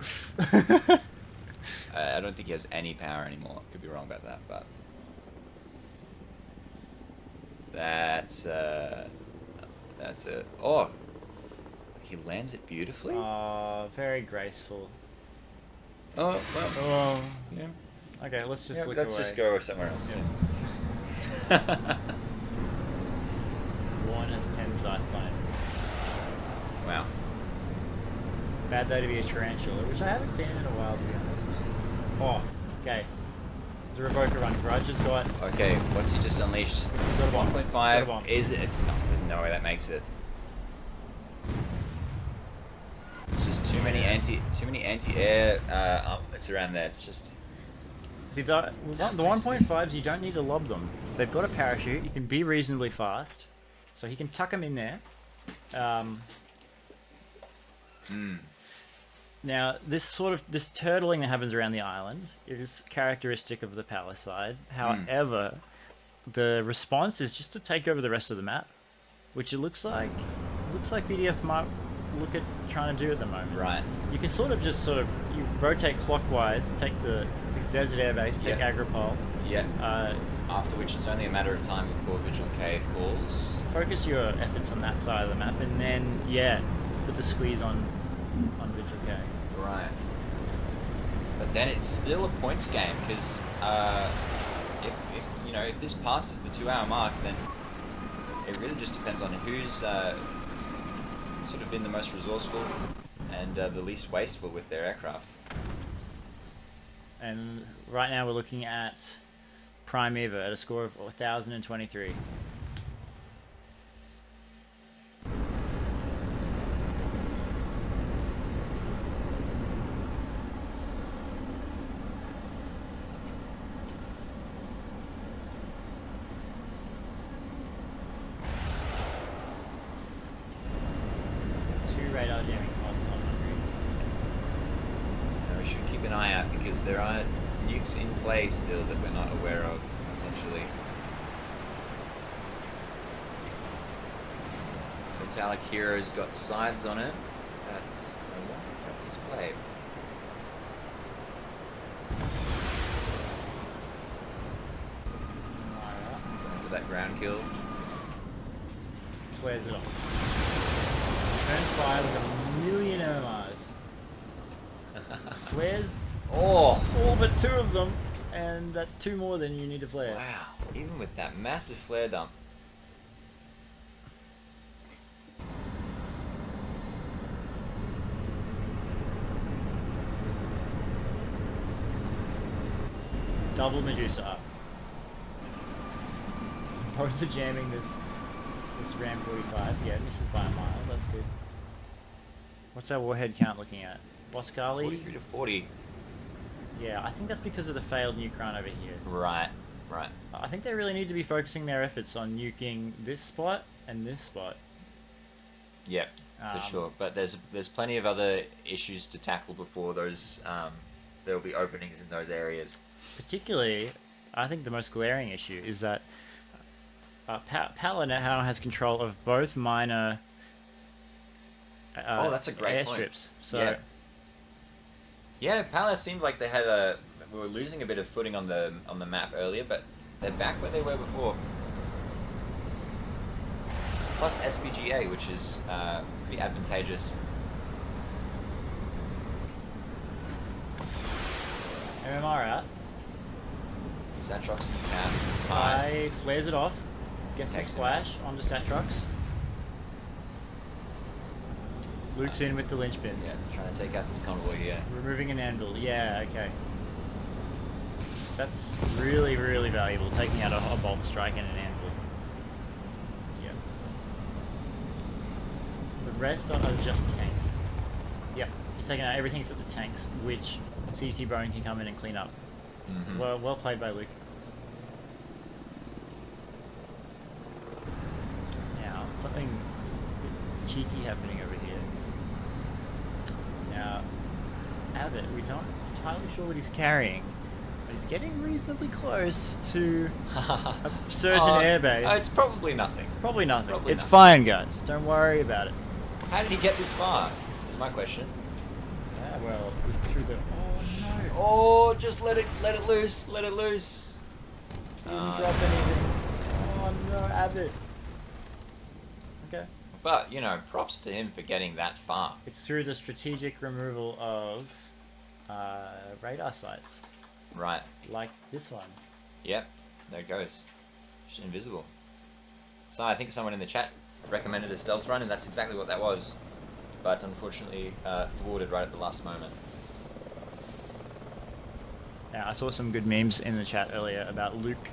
I don't think he has any power anymore. Could be wrong about that, but that's a oh. He lands it beautifully. Oh, very graceful. Oh well. Oh. Yeah. Okay, let's just look let's away. just go somewhere else. Yeah. One has 10 sights on it. Wow. Bad day to be a tarantula, which I haven't seen in a while, to be honest. Oh, okay. The Revoker Run Grudge has got... Okay, what's he just unleashed? got a bomb. 1.5. Is it? It's not. There's no way that makes it. It's just too many anti-air armaments around there. It's just. See, the 1.5s, you don't need to lob them. They've got a parachute. You can be reasonably fast. So he can tuck them in there. Now, this turtling that happens around the island is characteristic of the Palisade. However, the response is just to take over the rest of the map, which it looks like BDF might look at trying to do at the moment. Right. You can you rotate clockwise, take the Desert Air Base, take Agropole. Yeah. After which it's only a matter of time before Vigil K falls. Focus your efforts on that side of the map, and then put the squeeze on Vigil K. Right. But then it's still a points game because if this passes the 2-hour mark, then it really just depends on who's sort of been the most resourceful and the least wasteful with their aircraft. And right now we're looking at Prime Eva at a score of 1,023. Radar jamming pods on We should keep an eye out because there are nukes in play still that we're not aware of, potentially. Metallic Hero's got sides on it. That's his play. Going for that ground kill. Flares it off. Turns fire with a million MMRs. Flares all but 2 of them, and that's 2 more than you need to flare. Wow, even with that massive flare dump. Double Medusa up. Both are jamming this Ram 45. Yeah, misses by a mile. That's good. What's our warhead count looking at? Boskali? 43 to 40. Yeah, I think that's because of the failed nuke run over here. Right. I think they really need to be focusing their efforts on nuking this spot and this spot. Yep, for sure. But there's plenty of other issues to tackle before those. There will be openings in those areas. Particularly, I think the most glaring issue is that Pala now has control of both minor that's a great airstrips. point. So yeah, Pala seemed like they had we were losing a bit of footing on the map earlier, but they're back where they were before. Plus SPGA, which is pretty advantageous. MMR out. Satrox in the cab. I flares it off. Gets the Excellent. splash onto Satrox. Luke's in with the linchpins. Yeah, trying to take out this convoy here. Removing an anvil. Yeah, okay. That's really, really valuable, taking out a bolt strike and an anvil. Yep. The rest are just tanks. Yep, he's taking out everything except the tanks, which CC Bone can come in and clean up. Mm-hmm. Well played by Luke. Now, something cheeky happening over here. Now, Abbott, we're not entirely sure what he's carrying, but he's getting reasonably close to a certain airbase. It's probably nothing. Probably nothing. Probably It's nothing. fine, guys. Don't worry about it. How did he get this far? Is my question. Yeah, well, through the... Oh, no. Oh, just let it loose. Let it loose. Didn't drop anything. Oh, no, Abbott. Okay. But, you know, props to him for getting that far. It's through the strategic removal of radar sites, Right. like this one. Yep. There it goes. Just invisible. So I think someone in the chat recommended a stealth run, and that's exactly what that was. But unfortunately, thwarted right at the last moment. Now, I saw some good memes in the chat earlier about Luke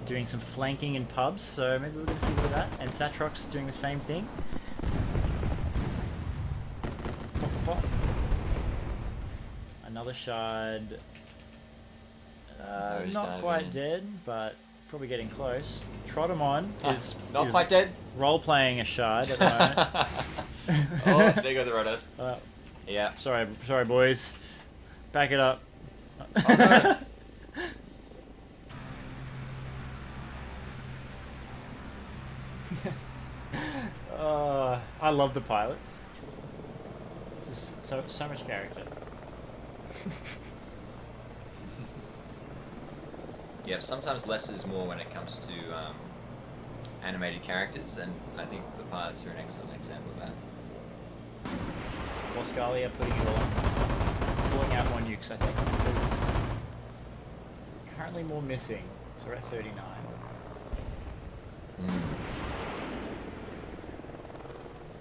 doing some flanking in pubs, so maybe we're going to see a bit of that. And Satrox doing the same thing. Pop, pop, pop. Another shard. Nose Not diving. quite dead, but probably getting close. Trotamon is Not is quite dead. role-playing a shard at the moment. Oh, there go the rudders. Yeah. Sorry, boys. Back it up. Oh, no. I love the pilots. Just so much character. Yeah, sometimes less is more when it comes to animated characters, and I think the pilots are an excellent example of that. Boscalia putting it on, pulling out more nukes, I think. There's currently more missing, so we're at 39.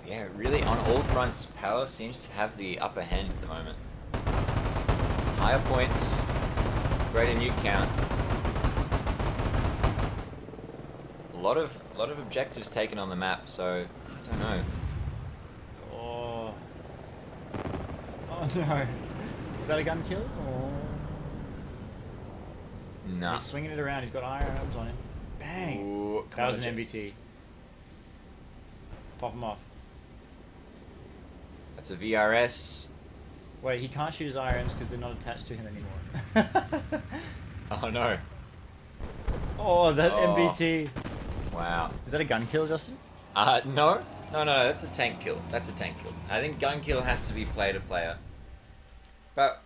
Yeah, really, on all fronts, power seems to have the upper hand at the moment. Higher points, greater nuke count. A lot of objectives taken on the map, so I don't know. Oh no. Is that a gun kill? Or... Nah. He's swinging it around, he's got iron arms on him. Bang! Ooh, That was an MBT. Pop him off. That's a VRS. Wait, he can't shoot his irons because they're not attached to him anymore. Oh no. Oh, that Oh. MBT. Wow. Is that a gun kill, Justin? No, that's a tank kill. That's a tank kill. I think gun kill has to be player to player. But,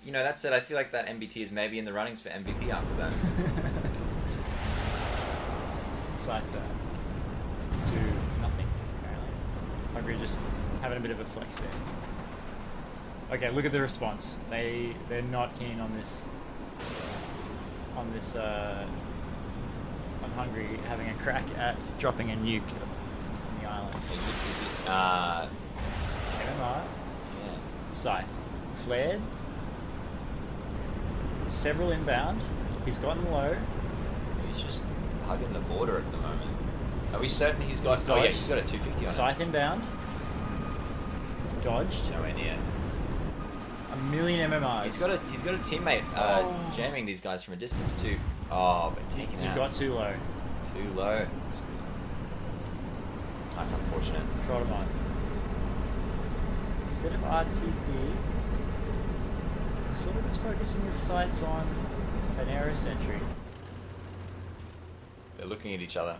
you know, that said, I feel like that MBT is maybe in the runnings for MVP after that. Besides that, do nothing, apparently. Hungry just having a bit of a flex there. Okay, look at the response. They're not keen on this. On Hungry having a crack at dropping a nuke on the island. Is it MMR, yeah. Scythe, flared. Several inbound. He's gotten low. He's just hugging the border at the moment. Are we certain he's got... He's Oh yeah, dodged. he's got a 250 on it. Scythe inbound. Dodged. Nowhere near. A million MMRs. He's got a teammate jamming these guys from a distance too. Oh, but taking He out. got too low. Too low. That's unfortunate. Trot him on. Instead of RTP, sort of just focusing his sights on an aero sentry. They're looking at each other.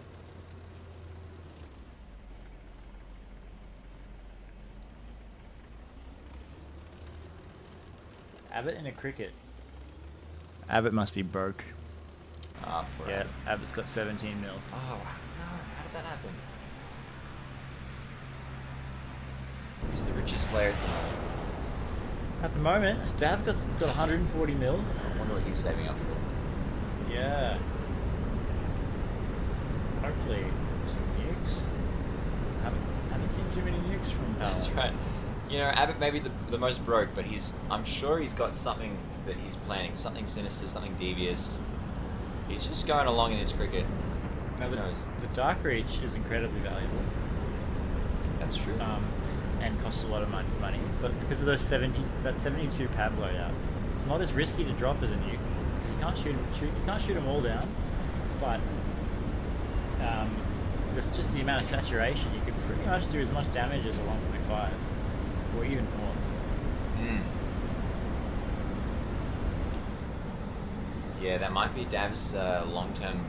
Abbott in a cricket. Abbott must be broke. Ah, poor Yeah, Adam. Abbott's got 17 mil. Oh, wow. No, how did that happen? Who's the richest player at the moment? At the moment, Dav got 140 mil. I wonder what he's saving up for. Yeah. Hopefully, some nukes. Haven't seen too many nukes from Pal. That's right. You know, Abbott may be the most broke, but I'm sure he's got something that he's planning something sinister, something devious. He's just going along in his cricket. Now, Who knows? the Dark Reach is incredibly valuable. That's true. And costs a lot of money. But because of those 72 pad loadout, it's not as risky to drop as a nuke. You can't shoot them all down, but just the amount of saturation, you could pretty much do as much damage as a 1.5, or even more. Yeah, that might be Dav's long-term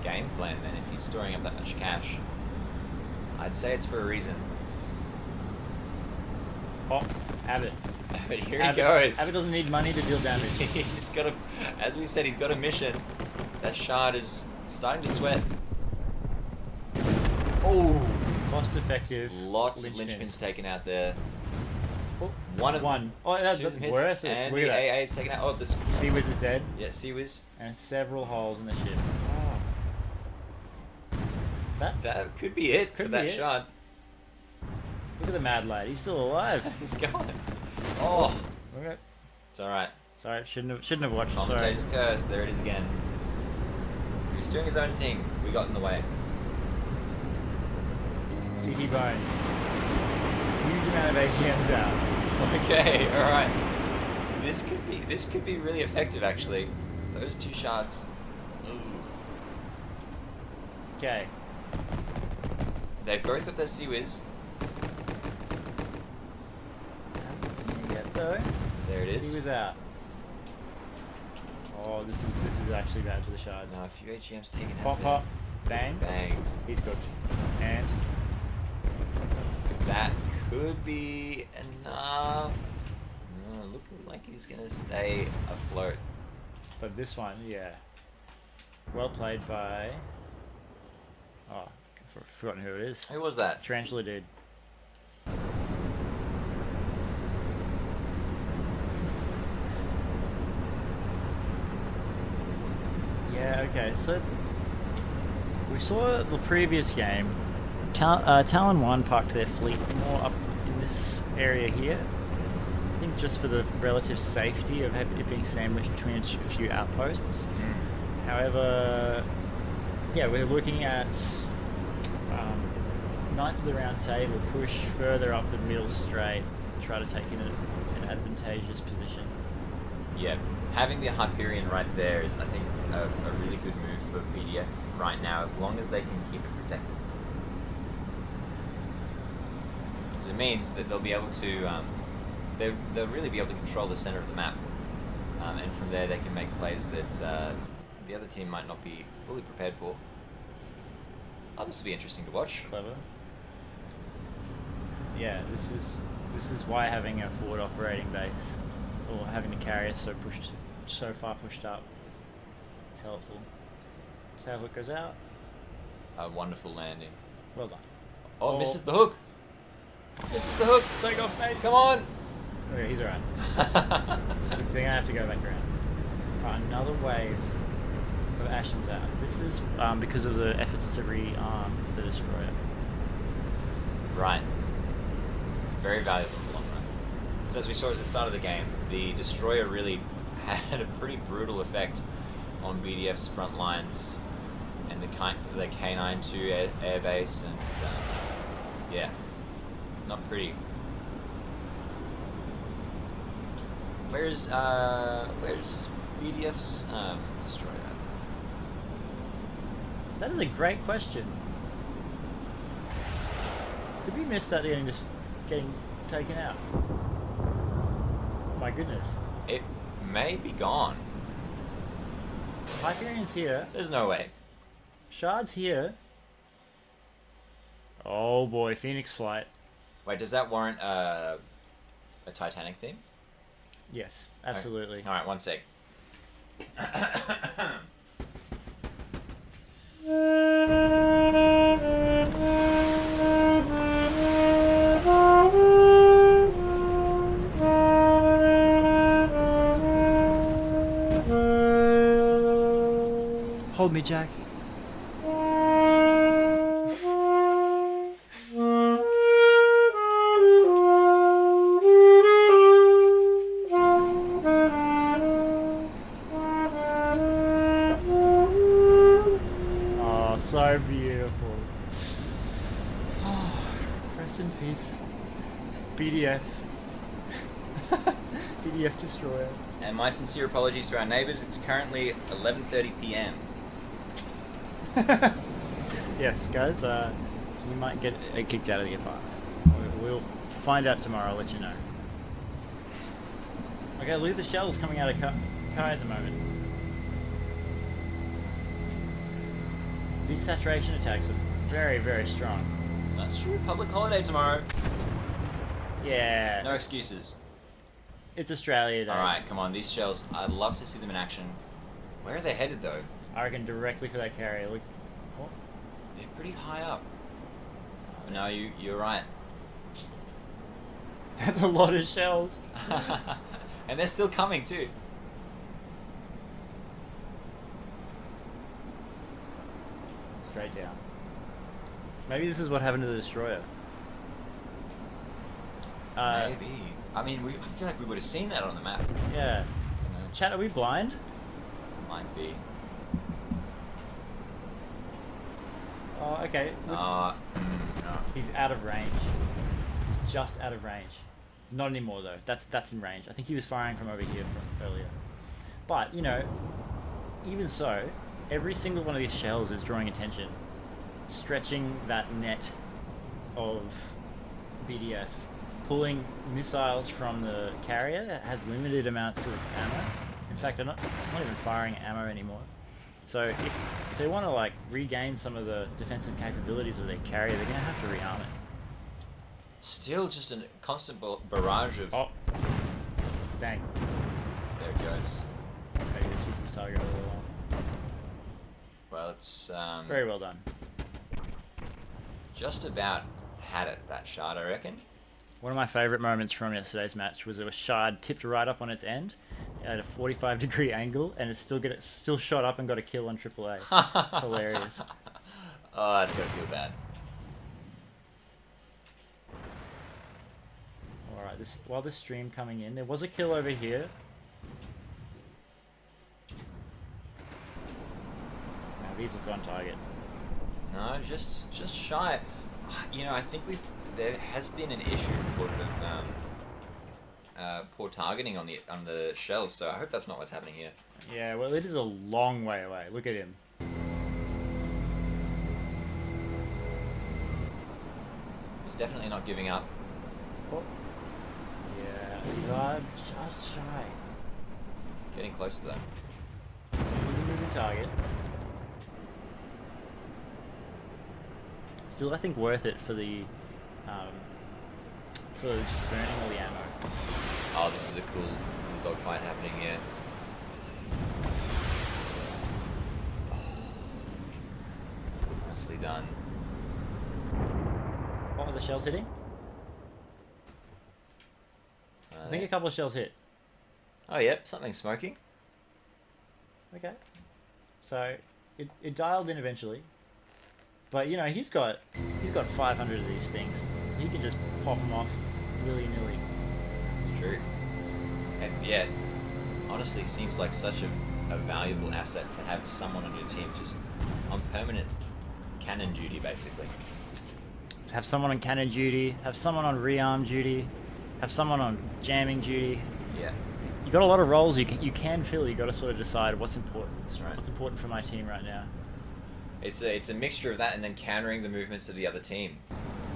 game plan then, if he's storing up that much cash. I'd say it's for a reason. Oh, Abbott. But here he goes. Abbott doesn't need money to deal damage. He's got as we said, he's got a mission. That shard is starting to sweat. Oh! Cost effective. Lots of linchpins taken out there. Oh, One. Oh, that's Two of them hits, worth it. and Look the at that. AA is taken out. Oh, the Seawiz is dead. Yeah, Seawiz. And several holes in the ship. That could be it for Could that be it. shard. Look at the mad lad. He's still alive. He's going. Oh, Okay. it's all right. Sorry, shouldn't have watched. Sorry. Commentator's curse. There it is again. He's doing his own thing. We got in the way. CT Bone. Huge amount of AGMs out. Okay, all right. This could be really effective actually. Those two shards. Ooh. Okay. They've both got their Seawiz. Haven't seen it yet though. There it is. Seawiz out. Oh, this is actually bad for the shards. No, a few AGMs taken out. Pop, there. pop, bang. Bang. He's cooked. And That could be enough. No, looking like he's gonna stay afloat. but this one, yeah. Well played by. Oh, I've forgotten who it is. Who was that? Tarantula dude. Yeah, okay, so we saw the previous game. Talon 1 parked their fleet more up in this area here. I think just for the relative safety of it being sandwiched between a few outposts. However, yeah, we're looking at Knights of the Round Table push further up the middle straight, try to take in an advantageous position. Yeah, having the Hyperion right there is, I think, a really good move for BDF right now, as long as they can keep it protected. Because it means that they'll be able to, they'll really be able to control the center of the map, and from there they can make plays that the other team might not be fully prepared for. Oh, this will be interesting to watch. Clever. Yeah, this is why having a forward operating base or having the carrier so far pushed up is helpful. So how it goes out. A wonderful landing. Well done. Oh, misses the hook. Misses the hook. Take off, mate. Come on. Okay, he's alright. They're gonna have to go back around. Right, another wave of Ashen's out. This is because of the efforts to rearm the destroyer. Right. Very valuable in the long run. So as we saw at the start of the game, the destroyer really had a pretty brutal effect on BDF's front lines and the K92 airbase, and yeah, not pretty. Where's BDF's destroyer at? That is a great question. Did we miss that getting taken out? My goodness. It may be gone. Hyperion's here. There's no way. Shard's here. Oh boy, Phoenix Flight. Wait, does that warrant a Titanic theme? Yes, absolutely. All right, one sec. Hold me, Jack. He's BDF. BDF destroyer. And my sincere apologies to our neighbours. It's currently 11:30 p.m. Yes, guys. You might get kicked out of the apartment. We'll find out tomorrow. I'll let you know. Okay, look at the shells coming out of Kai at the moment. These saturation attacks are very, very strong. That's true. Public holiday tomorrow. Yeah. No excuses. It's Australia, though. Alright, come on. These shells, I'd love to see them in action. Where are they headed, though? I reckon directly for that carrier. Look. Oh. They're pretty high up. No, you're right. That's a lot of shells. And they're still coming, too. Straight down. Maybe this is what happened to the destroyer. Maybe. I mean, I feel like we would have seen that on the map. Yeah. Don't know. Chat, are we blind? Might be. Oh, okay. Look, No. he's out of range. He's just out of range. Not anymore though. That's in range. I think he was firing from over here earlier. But you know, even so, every single one of these shells is drawing attention, stretching that net of BDF, pulling missiles from the carrier. It has limited amounts of ammo. In fact, it's not even firing ammo anymore. So if they want to like regain some of the defensive capabilities of their carrier, they're gonna have to rearm it. Still just a constant barrage of... Oh, bang! There it goes. Okay, this was his target all along. Well, it's Very well done. just about had it, that shard, I reckon. One of my favourite moments from yesterday's match was a shard tipped right up on its end at a 45-degree angle, and it still shot up and got a kill on AAA. It's hilarious. Oh, that's gonna feel bad. Alright, while this stream coming in, there was a kill over here. Now these have gone target. No, just shy. You know, I think there has been an issue reported of poor targeting on the shells, so I hope that's not what's happening here. Yeah, well, it is a long way away. Look at him. He's definitely not giving up. Oh. Yeah, these are just shy. Getting close to them. He's a moving target. Still, I think worth it for the just burning all the ammo. Oh, this is a cool dogfight happening here. Nicely done. What were the shells hitting? I think a couple of shells hit. Oh, yep, something's smoking. Okay. So it dialed in eventually. But you know, he's got 500 of these things. So he can just pop them off willy-nilly. It's true. And yeah, honestly seems like such a valuable asset to have someone on your team just on permanent cannon duty, basically. To have someone on cannon duty, have someone on rearm duty, have someone on jamming duty. Yeah. You got a lot of roles you can fill. You got to sort of decide what's important. That's right. What's important for my team right now. It's a mixture of that and then countering the movements of the other team.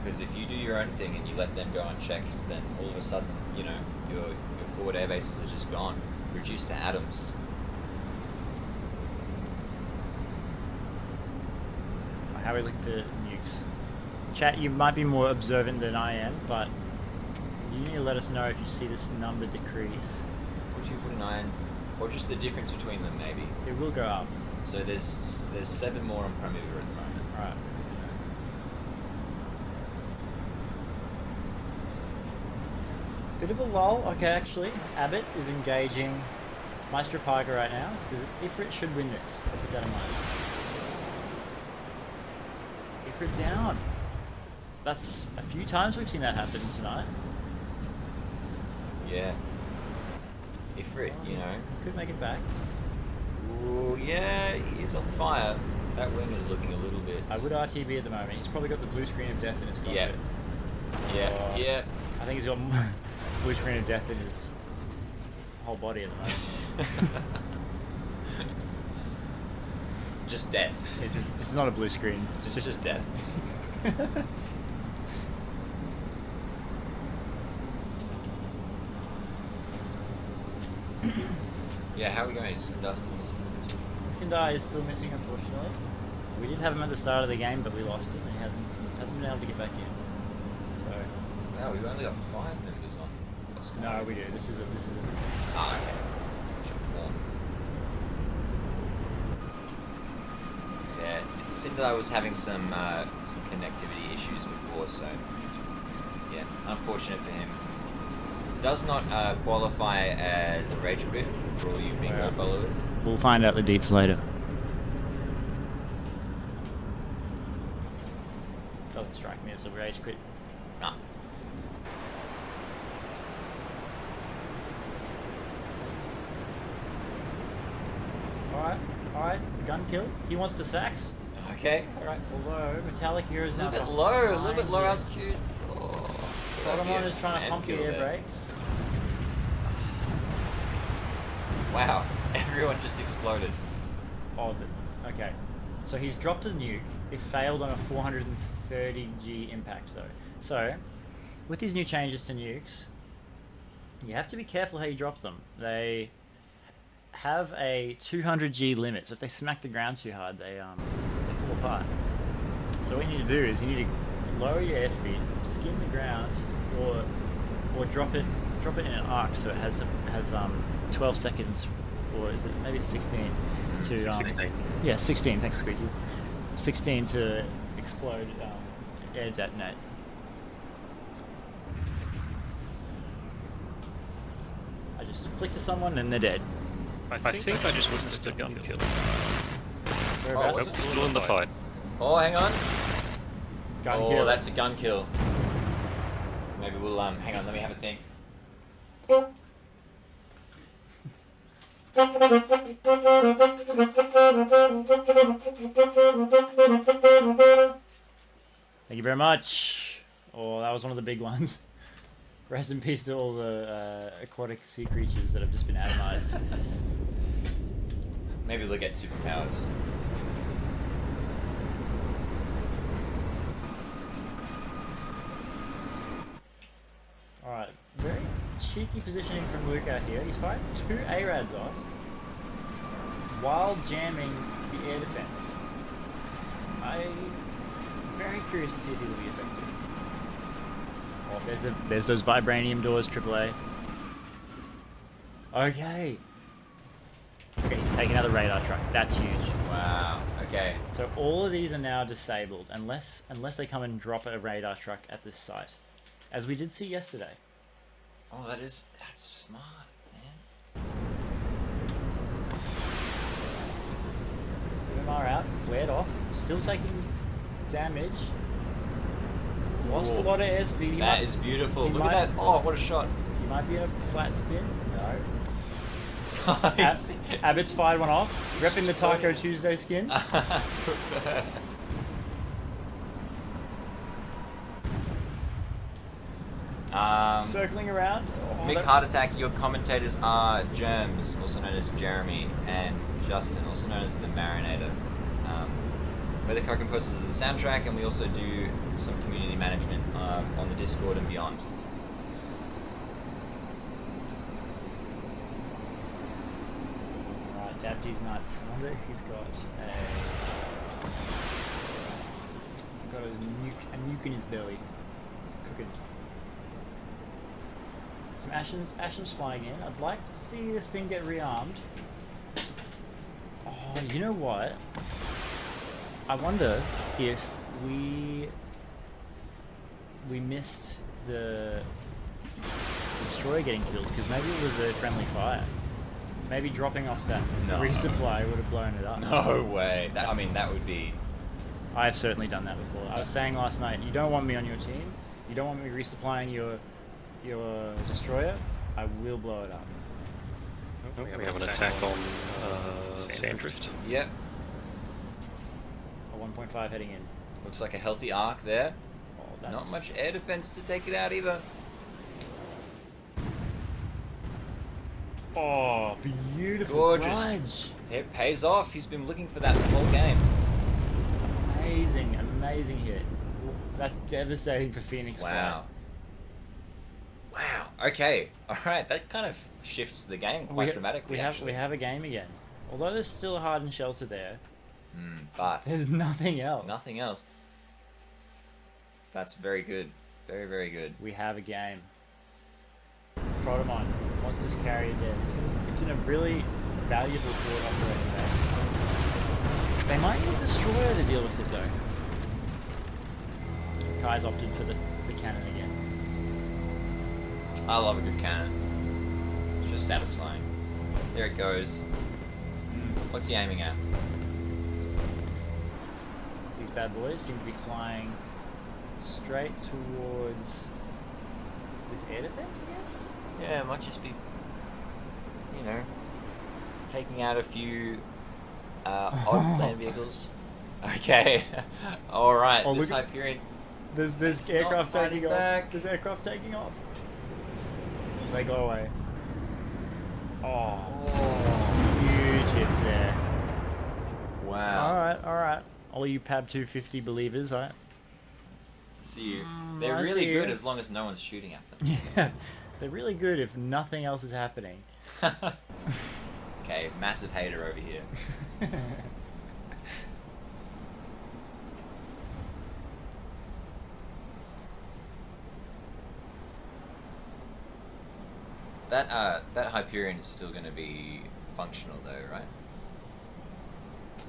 Because if you do your own thing and you let them go unchecked, then all of a sudden, you know, your forward air bases are just gone, reduced to atoms. How we look for nukes. Chat, you might be more observant than I am, but you need to let us know if you see this number decrease. 4249, or just the difference between them, maybe. It will go up. So there's 7 more on Primitive at the moment. Alright. Bit of a lull. Okay, actually, Abbott is engaging Maestro Parker right now. Ifrit should win this. Keep that in mind. Ifrit down. That's a few times we've seen that happen tonight. Yeah. Ifrit, you know. Could make it back. Ooh, yeah, he is on fire. That wing is looking a little bit... I would RTB at the moment. He's probably got the blue screen of death in his cockpit. Yeah. Yeah, Oh. yeah. I think he's got blue screen of death in his whole body at the moment. Just death. This is not a blue screen. It's just death. Yeah, how are we going? Is Dusty missing this one? Sindai is still missing, unfortunately. We did have him at the start of the game, but we lost him, and he hasn't been able to get back in. So Wow, we've only got 5 members on. What's going no, on? we do. This is a. Ah, okay. Yeah, Sindai was having some connectivity issues before, so yeah, unfortunate for him. Does not qualify as a rage quit for all you bingo Wow. followers. We'll find out the deets later. Doesn't strike me as a rage quit. Nah. Alright, gun kill. He wants to sax. Okay, alright. Although Metallic Hero is A now little bit low, a little bit behind low him. altitude. Oh, Solomon is trying to man pump the kill air there. brakes. Wow, everyone just exploded. Oh, okay. So he's dropped a nuke. It failed on a 430G impact though. So, with these new changes to nukes, you have to be careful how you drop them. They have a 200G limit, so if they smack the ground too hard, they fall apart. So what you need to do is you need to lower your airspeed, skim the ground, or drop it in an arc so it has 12 seconds, or is it maybe it's 16 to 16. yeah, 16. Thanks, Squeaky. 16 to explode, air detonate. I just flick to someone and they're dead. I think I just witnessed a gun kill. Whereabouts? Nope, still in the fight. Oh, hang on. Gun Oh, kill. that's a gun kill. Maybe we'll hang on. Let me have a think. Thank you very much. Oh, that was one of the big ones. Rest in peace to all the aquatic sea creatures that have just been atomized. Maybe they'll get superpowers. Alright, very cheeky positioning from Luke out here. He's firing 2 ARADs off while jamming the air defense. I'm very curious to see if he will be effective. Oh, there's those vibranium doors, AAA. Okay. Okay, he's taking out the radar truck. That's huge. Wow. Okay. So all of these are now disabled unless they come and drop a radar truck at this site, as we did see yesterday. Oh, that's smart, man. MR out, flared off, still taking damage. Lost a Whoa. lot of airspeed. He That might, is beautiful. he Look might- at that. Oh, what a shot. he might be in a flat spin. No. Nice. Abbott's fired one off, repping the Taco Tuesday skin. Circling around. Oh, Mick that- Heart Attack, your commentators are Germs, also known as Jeremy, and Justin, also known as the Marinator. We're the co-composers of the soundtrack, and we also do some community management on the Discord and beyond. Right, Jabji's nuts. I wonder if he's got a nuke in his belly. Cooking. Some Ashen's flying in. I'd like to see this thing get rearmed. Oh, you know what? I wonder if we missed the destroyer getting killed because maybe it was a friendly fire. Maybe dropping off that No. resupply would have blown it up. No way. That would be... I've certainly done that before. I was saying last night, you don't want me on your team. You don't want me resupplying your destroyer. I will blow it up. Oh, we have an attack on Sandrift. Yep. A 1.5 heading in. Looks like a healthy arc there. Oh, that's... Not much air defense to take it out either. Oh, beautiful Gorgeous. grudge. It pays off. He's been looking for that the whole game. Amazing, amazing hit. That's devastating for Phoenix. Wow. Wow. Okay. All right. That kind of shifts the game quite dramatically. We have a game again. Although there's still a hardened shelter there, but there's nothing else. Nothing else. That's very good. Very, very good. We have a game. Protomon wants this carrier dead. It's been a really valuable forward operating base. They might need a destroyer to deal with it though. Kai's opted for the cannon again. I love a good cannon. It's just satisfying. There it goes. What's he aiming at? These bad boys seem to be flying straight towards this air defense, I guess? Yeah, it might just be, you know, taking out a few odd land vehicles. Okay. Alright, Oh, this look at- Hyperion. There's aircraft not taking fighting off. back. There's aircraft taking off. They go away. Oh, huge hits there. Wow. Alright. All you PAB 250 believers, alright? See you. They're I really see good you. as long as no one's shooting at them. Yeah, they're really good if nothing else is happening. Okay, massive hater over here. That Hyperion is still going to be functional though, right?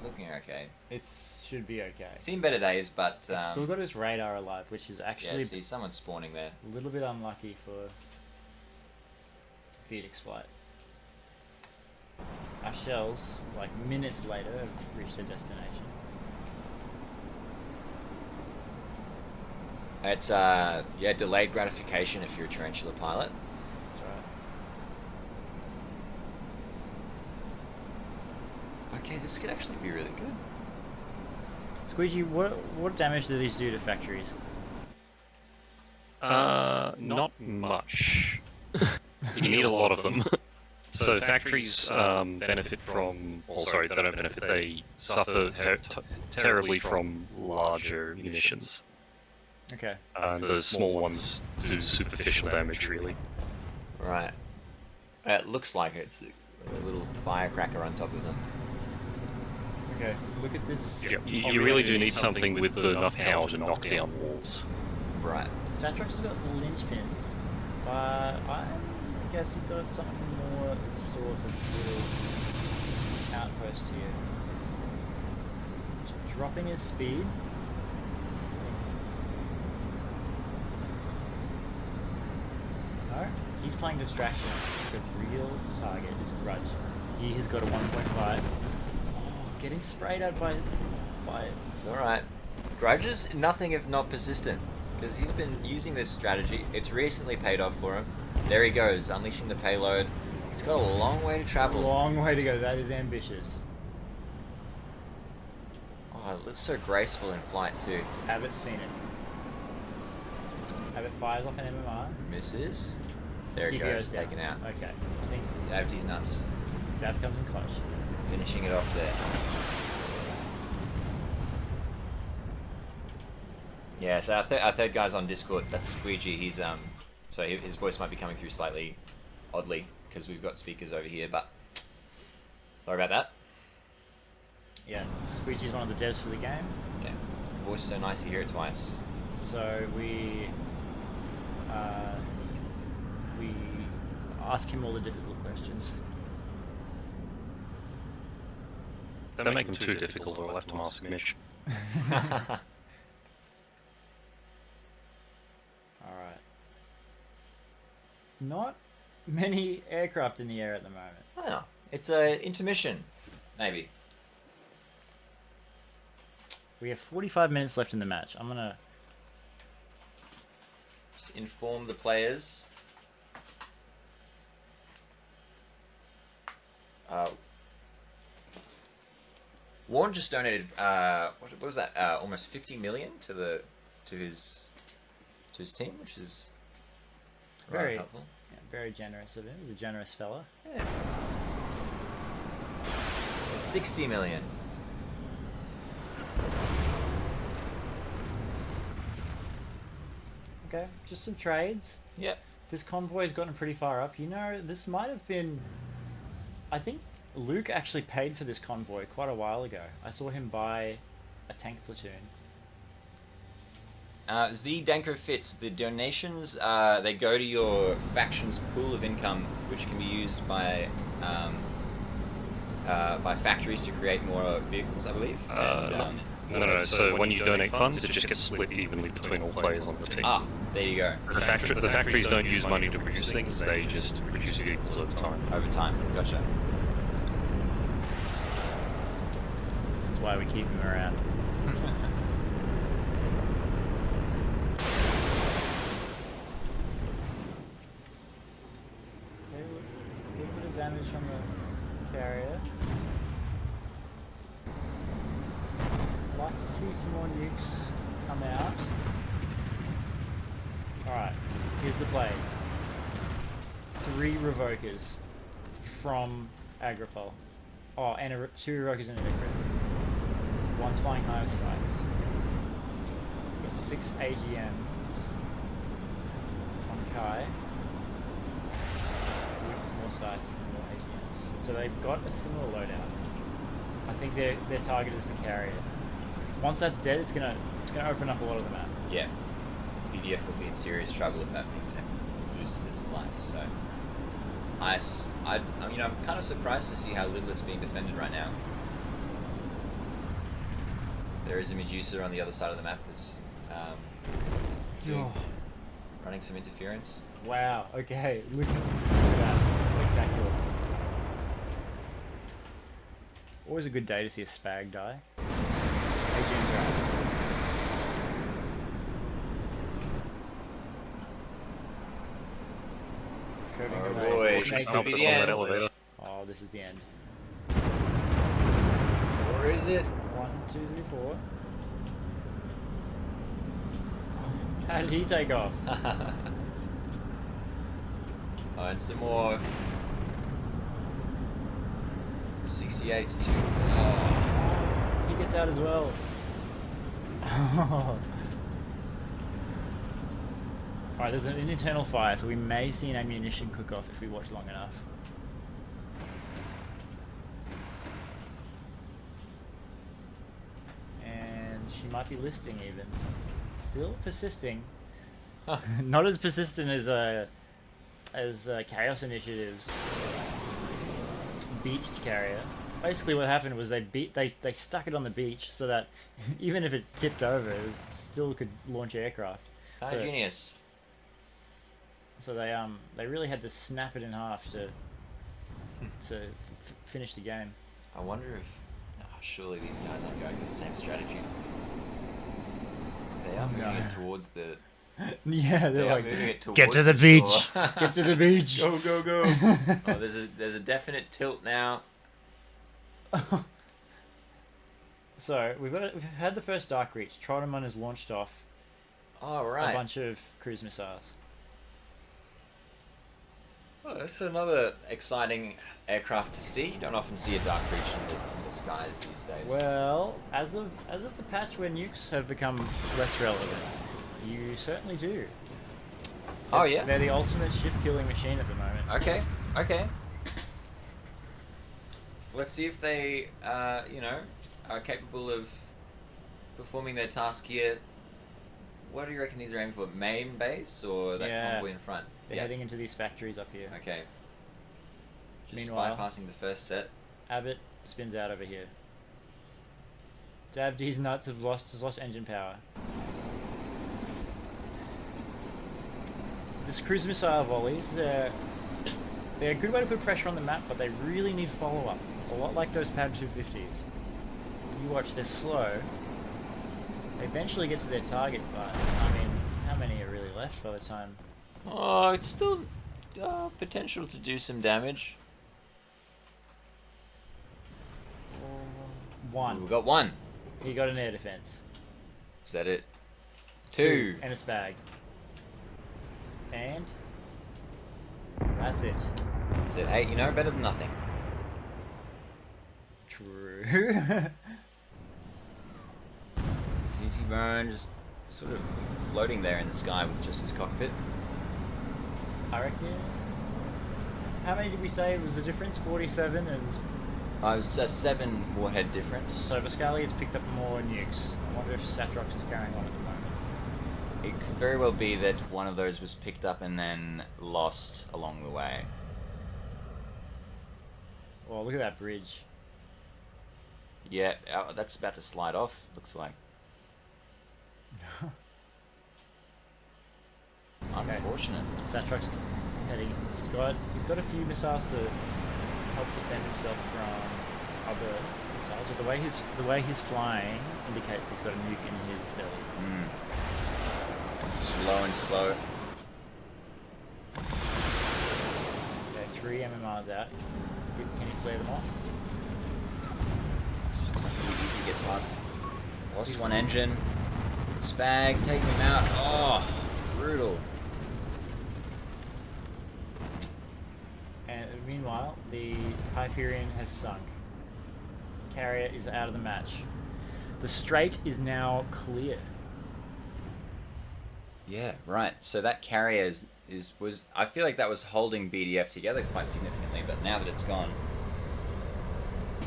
Looking okay. It should be okay. Seen better days, but It's still got his radar alive, which is actually yeah. See, someone's spawning there. a little bit unlucky for Phoenix flight. Our shells, like minutes later, have reached their destination. It's yeah, delayed gratification if you're a tarantula pilot. That's right. Okay, this could actually be really good. Squeegee, what damage do these do to factories? Not much. You need a lot of them. So factories benefit from, well, sorry, they don't benefit. They suffer terribly from larger munitions. Okay. The small ones do superficial damage, really. Right. It looks like it's a little firecracker on top of them. Okay. Look at this. Yeah, you really do need something with enough power to knock down walls. Right. Satrox has got linchpins, but I guess he's got something more in store for this little outpost here. Just dropping his speed. No, he's playing distraction. The real target is Grudge. He has got a 1.5. Oh, getting sprayed at by It's alright. Grudge is nothing if not persistent, because he's been using this strategy. It's recently paid off for him. There he goes, unleashing the payload. He's got a long way to a travel. long way to go. That is ambitious. Oh, it looks so graceful in flight too. Haven't seen it. Abbott fires off an MMR. Misses. There it He goes, down. taken out. Okay. I think Davity's nuts. Dab comes in clutch. Finishing it off there. Yeah, so our third guy's on Discord. That's Squeegee. He's so his voice might be coming through slightly oddly because we've got speakers over here. But sorry about that. Yeah, Squeegee's one of the devs for the game. Yeah, voice so nice you hear it twice. So we ask him all the difficult questions. Don't make them too difficult, or I'll have to ask Mitch. Alright. Not many aircraft in the air at the moment. Oh, it's a intermission, maybe. We have 45 minutes left in the match. I'm gonna... Just inform the players. Warren just donated what was that? Almost 50 million to his to his team, which is Very- rather helpful. Yeah, very generous of him. He's a generous fella. Yeah. 60 million. Okay, just some trades. Yep. This convoy's gotten pretty far up. You know, this might have been... I think Luke actually paid for this convoy quite a while ago. I saw him buy a tank platoon. Z Danko fits. The donations, they go to your faction's pool of income, which can be used by factories to create more vehicles, I believe. No. So when you donate funds, it just gets split evenly between all players on the team. Ah, there you go. The factories don't use money to produce things; they just produce vehicles over time. Over time, gotcha. This is why we keep him around. Okay, a little bit of damage on the carrier. I'd like to see some more nukes come out. Alright, here's the play. 3 revokers from Agripol. Oh, and 2 revokers and a Vicrit. One's flying high with sights. Got 6 AGMs on Kai. With more sights and more AGMs. So they've got a similar loadout. I think their target is the carrier. Once that's dead, it's gonna open up a lot of the map. Yeah. BDF will be in serious trouble if that thing loses its life. So, I'm kind of surprised to see how little it's being defended right now. There is a Medusa on the other side of the map that's running some interference. Wow, okay, look at that. Spectacular. Always a good day to see a spag die. AGM drive. Curving Oh away. boy, Snake could be is- the end. Oh, this is the end. Or is it? 1, 2, 3, 4. How did he take off? Oh, and some more 68s too. Oh. He gets out as well. Alright, there's an internal fire, so we may see an ammunition cook-off if we watch long enough. And she might be listing even. Still persisting. Not as persistent as Chaos Initiative's beached carrier. Basically what happened was they stuck it on the beach so that even if it tipped over, still could launch aircraft. Ah, So- genius. So they really had to snap it in half to finish the game. I wonder if... Oh, surely these guys aren't going with the same strategy. They are moving it towards the... Yeah, They they're are like, moving it towards get to the shore." beach, get to the beach. Go, go, go. Oh, there's a definite tilt now. So we've had the first Dark Reach. Trotterman has launched off Oh, a right. bunch of cruise missiles. Oh, that's another exciting aircraft to see. You don't often see a Dark Reach in the skies these days. Well, as of the patch where nukes have become less relevant, you certainly do. Oh, yeah? They're the ultimate ship-killing machine at the moment. Okay, okay. Let's see if they, are capable of performing their task here. What do you reckon these are aiming for? Main base or that Yeah. convoy in front? They're heading into these factories up here. Okay. Just Meanwhile- bypassing the first set. Abbott spins out over here. Dabd's nuts has lost engine power. This cruise missile volleys, they're a good way to put pressure on the map, but they really need follow-up. A lot like those Pad 250s. You watch, they're slow. They eventually get to their target, but I mean, how many are really left by the time? Oh, it's still potential to do some damage. One. We've got one. He got an air defense. Is that it? Two. And a spag. And that's it. Said, hey, you know, better than nothing. True. CT Bone just sort of floating there in the sky with just his cockpit. I reckon. How many did we say was the difference? 47 and. I was a 7 warhead difference. So Escalation has picked up more nukes. I wonder if Satrox is carrying on at the moment. It could very well be that one of those was picked up and then lost along the way. Well, look at that bridge. Yeah, that's about to slide off, looks like. Unfortunate. Satrox heading. He's got a few missiles to help defend himself from other missiles. But the way he's flying indicates he's got a nuke in his belly. Just low and slow. Okay, 3 MMRs out. Can he clear them off? It's not gonna be easy to get past. Lost one engine. Spag, taking him out. Oh, brutal. And meanwhile, the Hyperion has sunk. Carrier is out of the match. The straight is now clear. Yeah, right. So that carrier was I feel like that was holding BDF together quite significantly, but now that it's gone,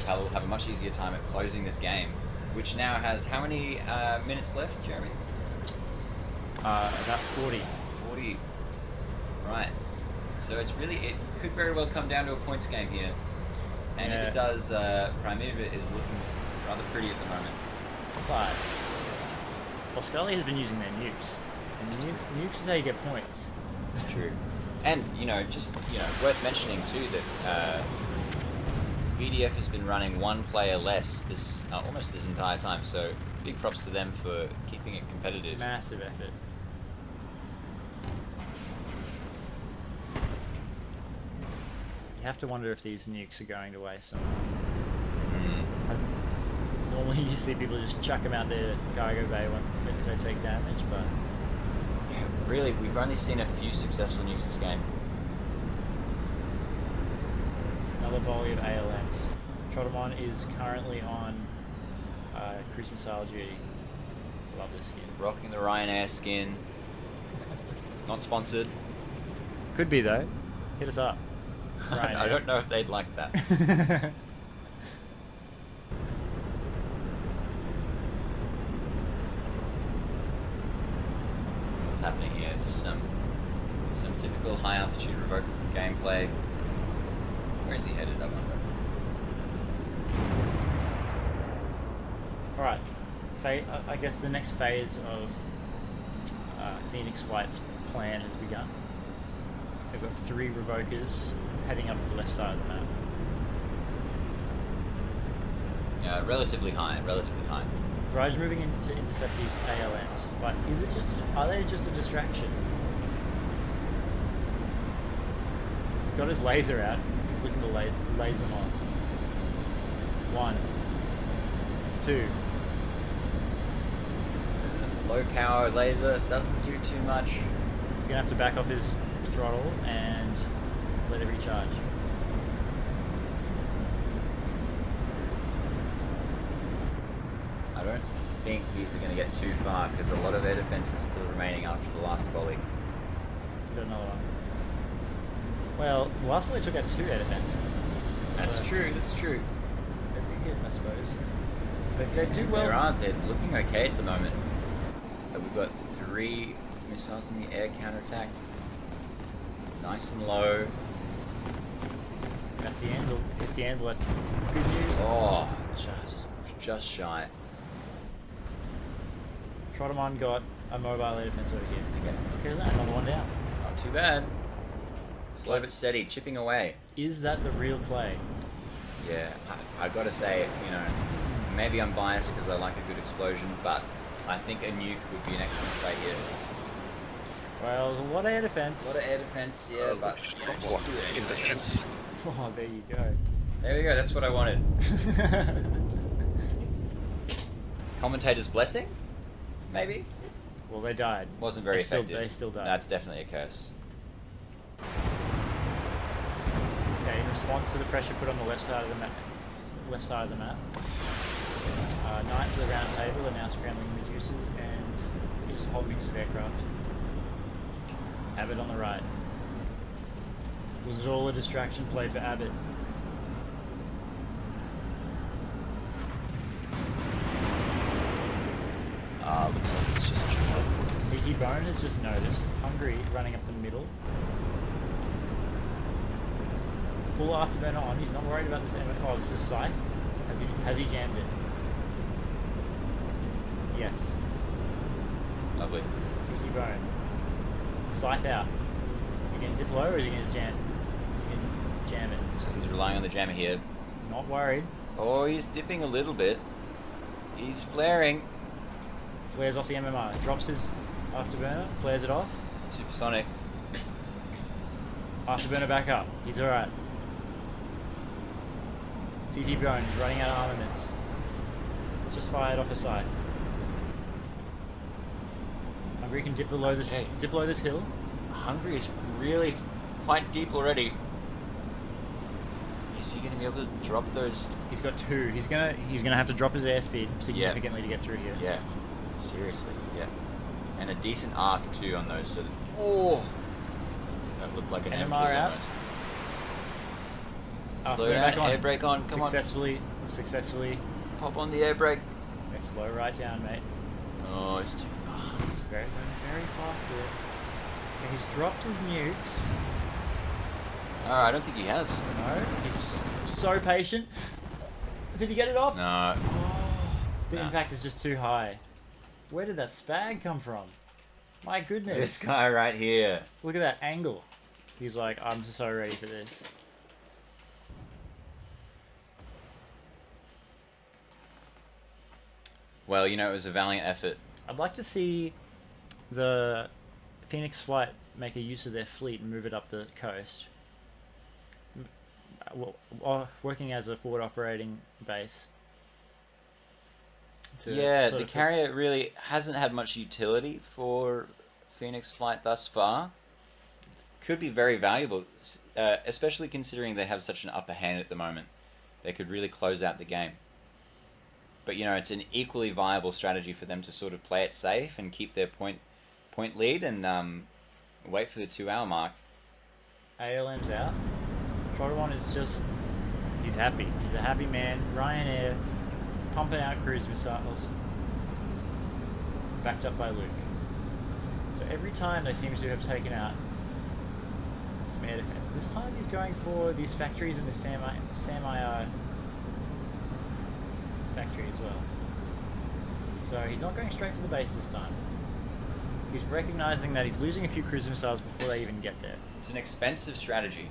Cal will have a much easier time at closing this game, which now has how many minutes left, Jeremy? About 40. 40. Right. So it could very well come down to a points game here. And if it does, Primeva is looking rather pretty at the moment. But Escalation has been using their nukes. And nukes is how you get points. It's true. And, worth mentioning too that BDF has been running one player less almost this entire time, so big props to them for keeping it competitive. Massive effort. You have to wonder if these nukes are going to waste. Normally you see people just chuck them out their cargo bay when they take damage, but... Yeah, really, we've only seen a few successful nukes this game. Another volley of ALMs. Trotamon is currently on cruise missile duty. Love this skin. Rocking the Ryanair skin. Not sponsored. Could be though. Hit us up. I don't know if they'd like that. What's happening here? Just some typical high altitude revoke gameplay. Where is he headed, I wonder? Alright. I guess the next phase of Phoenix Flight's plan has begun. They've got 3 revokers heading up the left side of the map. Relatively high. Raj moving in to intercept these ALMs, but are they just a distraction? He's got his laser out. He's looking to laser them on. 1, 2. Low power laser doesn't do too much. He's gonna have to back off his throttle and let it recharge. I don't think these are going to get too far because a lot of air defense is still remaining after the last volley. Got another one. Well, the last volley took out 2 air defense. That's true. They're pretty good, I suppose. But they do well. They're looking okay at the moment. But we've got 3 missiles in the air counterattack. Nice and low. That's the anvil. It's the anvil. That's good news. Oh, just shy. Trotamon got a mobile air defense over here. Okay. Here's that. Another one down. Not too bad. Slow but steady, chipping away. Is that the real play? Yeah, I gotta say, maybe I'm biased because I like a good explosion, but I think a nuke would be an excellent play here. Well, a lot of air defense. A lot of air defense, yeah, but In defense. Oh, there you go. there we go. That's what I wanted. Commentator's blessing, maybe. Well, they died. Wasn't very effective. They still died. That's definitely a curse. Okay, in response to the pressure put on the left side of the map, Knights of the Round Table are now scrambling Medusas and just a whole mix of aircraft. Abbott on the right. Was it all a distraction play for Abbott? Looks like it's just CT Bone has just noticed Hungary running up the middle. Full afterburner on. He's not worried about this. Oh, this is Scythe. Has he jammed it? Yes. lovely. CT Bone. Scythe out. Is he going to dip low or is he going to jam? He's going to jam it. So he's relying on the jammer here. Not worried. Oh, he's dipping a little bit. He's flaring. Flares off the MMR. Drops his afterburner. Flares it off. Supersonic. Afterburner back up. He's alright. CT Bone is running out of armaments. Just fired off a scythe. Hungary can dip below this hill. Hungary is really quite deep already. Is he going to be able to drop those? He's got two. He's gonna have to drop his airspeed significantly to get through here. Yeah. Seriously. Yeah. And a decent arc too on those. So that, that looked like an NMR MQ out. almost. Slow down. Air brake on. Come Successfully. Pop on the air brake. Okay, slow right down, mate. Oh, it's too fast. He's very fast here. Okay, he's dropped his nukes. I don't think he has. No, he's so patient. Did he get it off? No. Oh, the No. impact is just too high. Where did that spag come from? My goodness. This guy right here. Look at that angle. He's like, I'm so ready for this. Well, you know, it was a valiant effort. I'd like to see the Phoenix Flight make a use of their fleet and move it up the coast. Working as a forward operating base. Yeah, the carrier really hasn't had much utility for Phoenix Flight thus far. Could be very valuable, especially considering they have such an upper hand at the moment. They could really close out the game. But, you know, it's an equally viable strategy for them to sort of play it safe and keep their point lead and wait for the 2-hour mark. ALM's out. Trotterwan is just... He's happy. He's a happy man. Ryanair pumping out cruise missiles. Backed up by Luke. So every time they seem to have taken out some air defense. This time he's going for these factories and the Sam IR factory as well. So he's not going straight for the base this time. He's recognizing that he's losing a few cruise missiles before they even get there. It's an expensive strategy.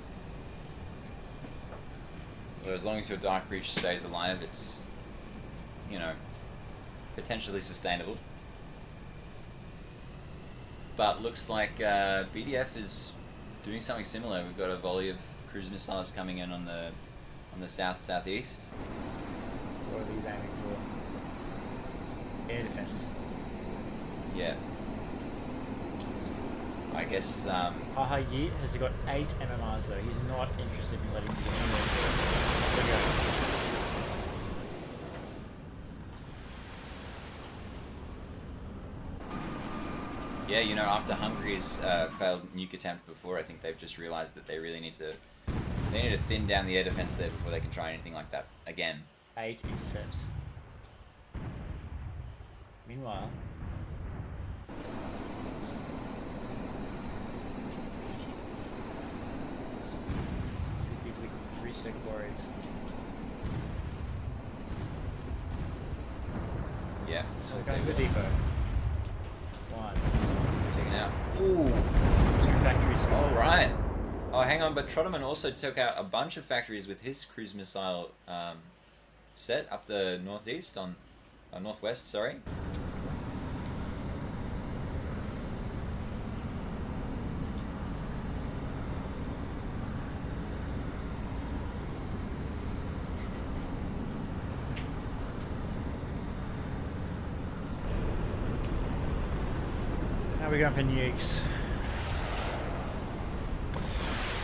But as long as your Dark Reach stays alive, it's, you know, potentially sustainable. But looks like BDF is doing something similar. We've got a volley of cruise missiles coming in on the southeast. What are these aiming for? Air defense. Yeah. I guess. Haha Yi has got 8 MMRs though. He's not interested in letting you get anywhere. There we go. Yeah, you know, after Hungary's failed nuke attempt before, I think they've just realised that they really need to thin down the air defense there before they can try anything like that again. 8 intercepts. Meanwhile, see if we can reach their quarries. Yeah. So they're going to the depot. 1. Taken out. Ooh. 2 factories. All right. Oh, hang on, but Trotterman also took out a bunch of factories with his cruise missile set up the northeast northwest. Sorry. we going for nukes?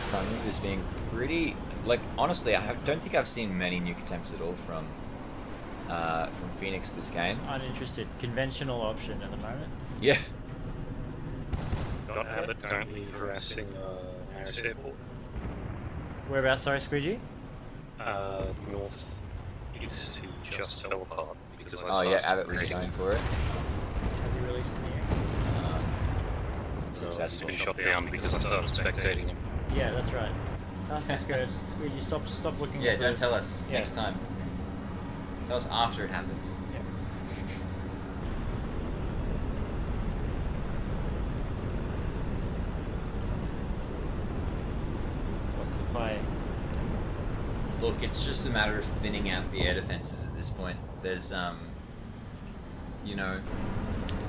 Prime Mover's being pretty, like, honestly, don't think I've seen many nuke attempts at all from Phoenix this game. Uninterested. Conventional option at the moment. Yeah. Got Abbott currently harassing Harris Airport. Whereabouts, sorry, Squidgy? North east to just fell apart because I Oh yeah, started Abbott was raiding. going for it. Have you released a nuke? So he's Successful. been shot down because I started spectating him. Yeah, that's right. That's good. Squidgy, stop looking Yeah, at don't the- tell us Yeah. next time. Tell us after it happens. Yeah. What's the play? Look, it's just a matter of thinning out the air defenses at this point. There's, you know,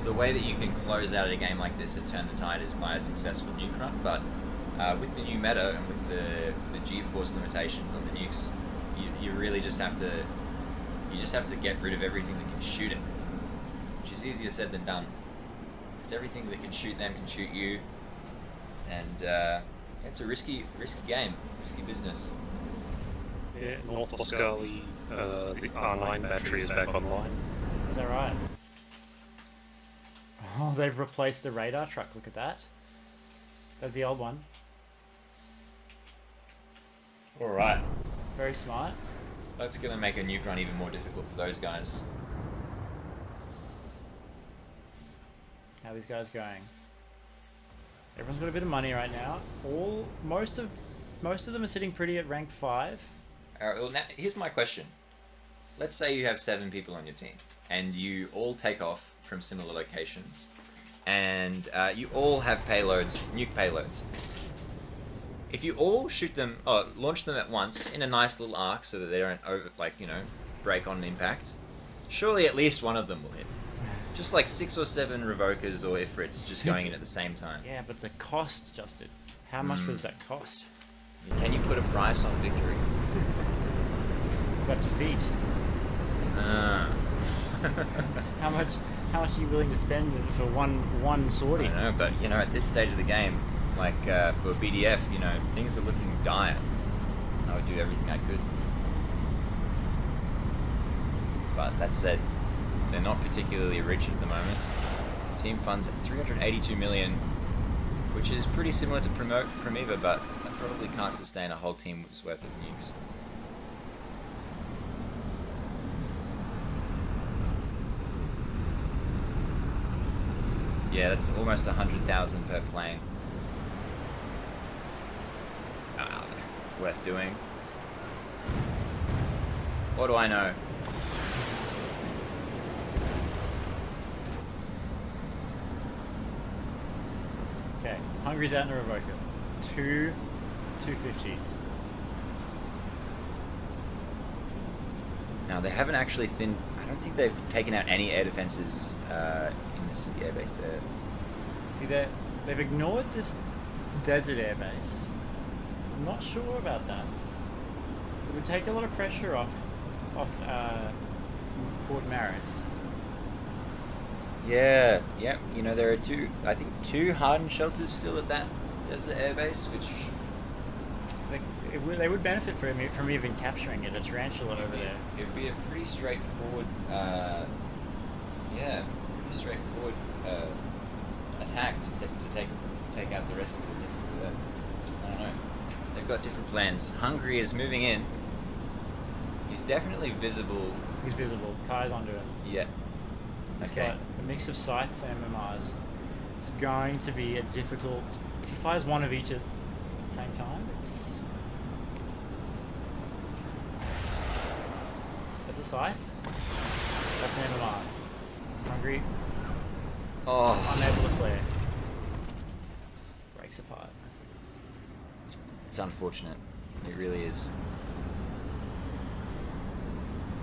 the way that you can close out a game like this and turn the tide is by a successful nuke run, but with the new meta and with the G-force limitations on the nukes, you really just have to get rid of everything that can shoot it, which is easier said than done. Because everything that can shoot them can shoot you, and it's a risky game, risky business. Yeah, North Boscali, the R9 battery is back online. Is that right? Oh, they've replaced the radar truck. Look at that. That's the old one. All right. Very smart. That's going to make a nuke run even more difficult for those guys. How are these guys going? Everyone's got a bit of money right now. Most of them are sitting pretty at rank 5. Alright, well now, here's my question. Let's say you have 7 people on your team, and you all take off from similar locations, and you all have payloads, nuke payloads. If you all shoot them, launch them at once in a nice little arc so that they don't break on impact, surely at least one of them will hit. Just like 6 or 7 Revokers or Ifrits just going in at the same time. Yeah, but the cost, Justin. How much does that cost? Can you put a price on victory? But defeat. How much are you willing to spend for one sortie? I know, but at this stage of the game, like for BDF, things are looking dire. I would do everything I could. But that said, they're not particularly rich at the moment. Team funds at 382 million, which is pretty similar to Primiva, but that probably can't sustain a whole team's worth of nukes. Yeah, that's almost 100,000 per plane. Worth doing. What do I know? Okay, Hungary's out in the Revoker. 2 250s. Now, they haven't actually thinned... I don't think they've taken out any air defenses in the city airbase there. See, they've ignored this desert airbase. I'm not sure about that. It would take a lot of pressure off Port Maris. Yeah, there are two hardened shelters still at that desert airbase, which... They would benefit from even capturing it. A tarantula over there. It would be a pretty straightforward, attack to take out the rest of the things over there. I don't know. They've got different plans. Hungary is moving in. He's definitely visible. He's visible. Kai's onto him. Yeah. He's Okay. got a mix of sights and MMRs. It's going to be a difficult... If he fires one of each at the same time, That's a scythe. That's an MMR. Hungry. Oh, Unable to flare. Breaks apart. it's unfortunate. It really is.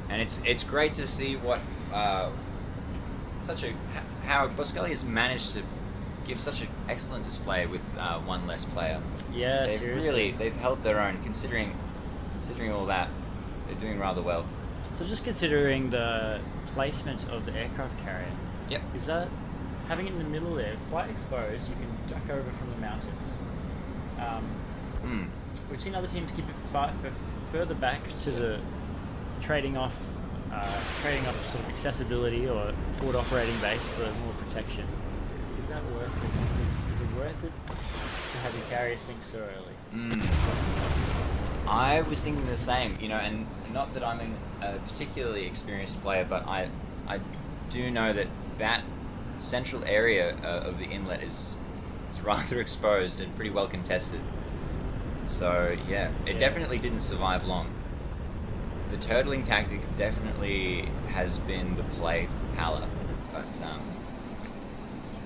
And it's great to see what how Boscali has managed to give such an excellent display with one less player. Yeah, seriously. They've held their own considering all that. They're doing rather well. So just considering the placement of the aircraft carrier, Yep. is that having it in the middle there, quite exposed, you can duck over from the mountains. We've seen other teams keep it further back to the trading off sort of accessibility or forward operating base for more protection. Is that worth it? Is it worth it to have your carrier sink so early? I was thinking the same, you know, and not that I'm a particularly experienced player, but I do know that central area of the inlet is rather exposed and pretty well contested. So yeah, it definitely didn't survive long. The turtling tactic definitely has been the play for Pala, but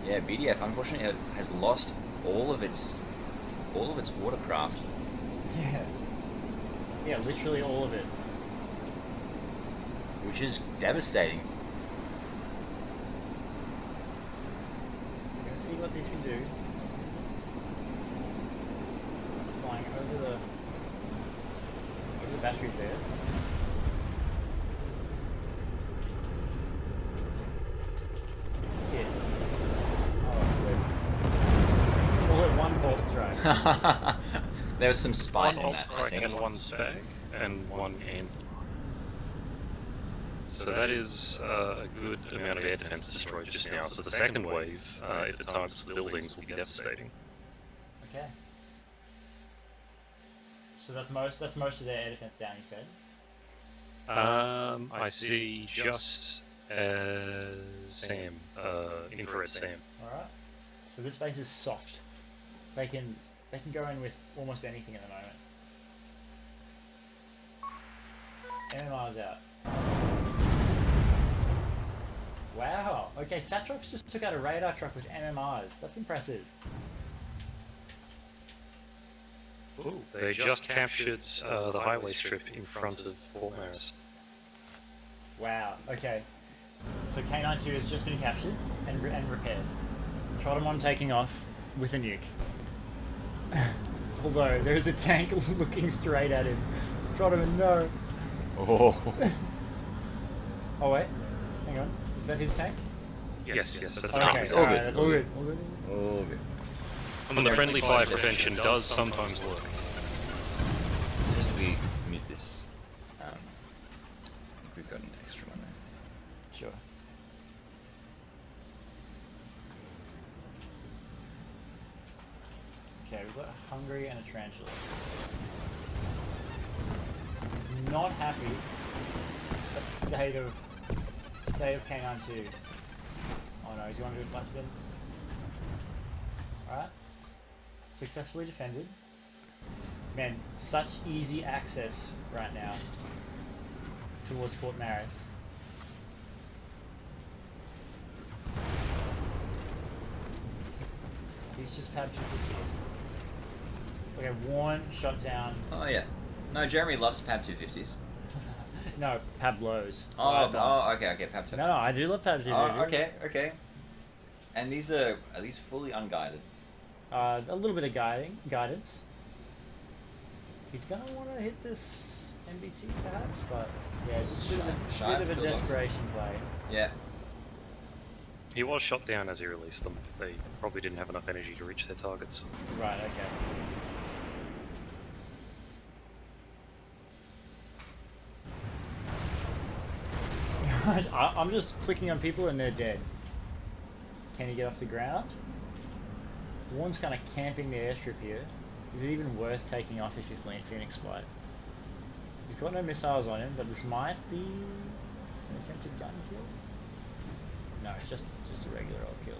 yeah, BDF unfortunately has lost all of its watercraft. Yeah, literally all of it. Which is devastating. We're gonna see what these can do. Flying over the batteries there. Hit. Oh, so all at one bolt strike. There was some spite One in that, I strike think. and one spag and one anthem. So that is a good amount of air defense destroyed just now. So the second wave, if it targets the buildings, will be devastating. Okay. So that's most of their air defense down, you said? I see just Sam, infrared Sam. Alright. So this base is soft. They can go in with almost anything at the moment. MMR's out. Wow. Okay, Satrox just took out a radar truck with MMRs. That's impressive. Ooh, they just captured the highway strip in front of Port Maris. Wow. Okay. So K92 has just been captured and repaired. Trotamon taking off with a nuke. Although there is a tank looking straight at him. Trotamon, no. Oh. Oh wait. Hang on. Is that his tank? Yes, that's Okay, perfect. all good, that's all all good. good. Oh, good. And the friendly fire prevention does sometimes work. So just we mute this. We've got an extra one there. Sure. Okay, we've got a Hungry and a Tarantula. He's not happy at the state of K92. Oh no, he's going to do a flat spin. Alright. Successfully defended. Man, such easy access right now towards Fort Maris. He's just had 250s. Okay, one shot down. Oh yeah. No, Jeremy loves PAB 250s. No, Pablo's. Okay, PAB 250s. No, I do love Pab 250s. Okay. And these are these fully unguided? A little bit of guidance. He's gonna want to hit this MBT perhaps, but yeah, just a bit of a desperation play. Yeah. He was shot down as he released them. They probably didn't have enough energy to reach their targets. Right, okay. I'm just clicking on people and they're dead. Can he get off the ground? Warren's kind of camping the airstrip here. Is it even worth taking off if you're fleeing Phoenix Flight? He's got no missiles on him, but this might be an attempted gun kill. No, it's just a regular old kill.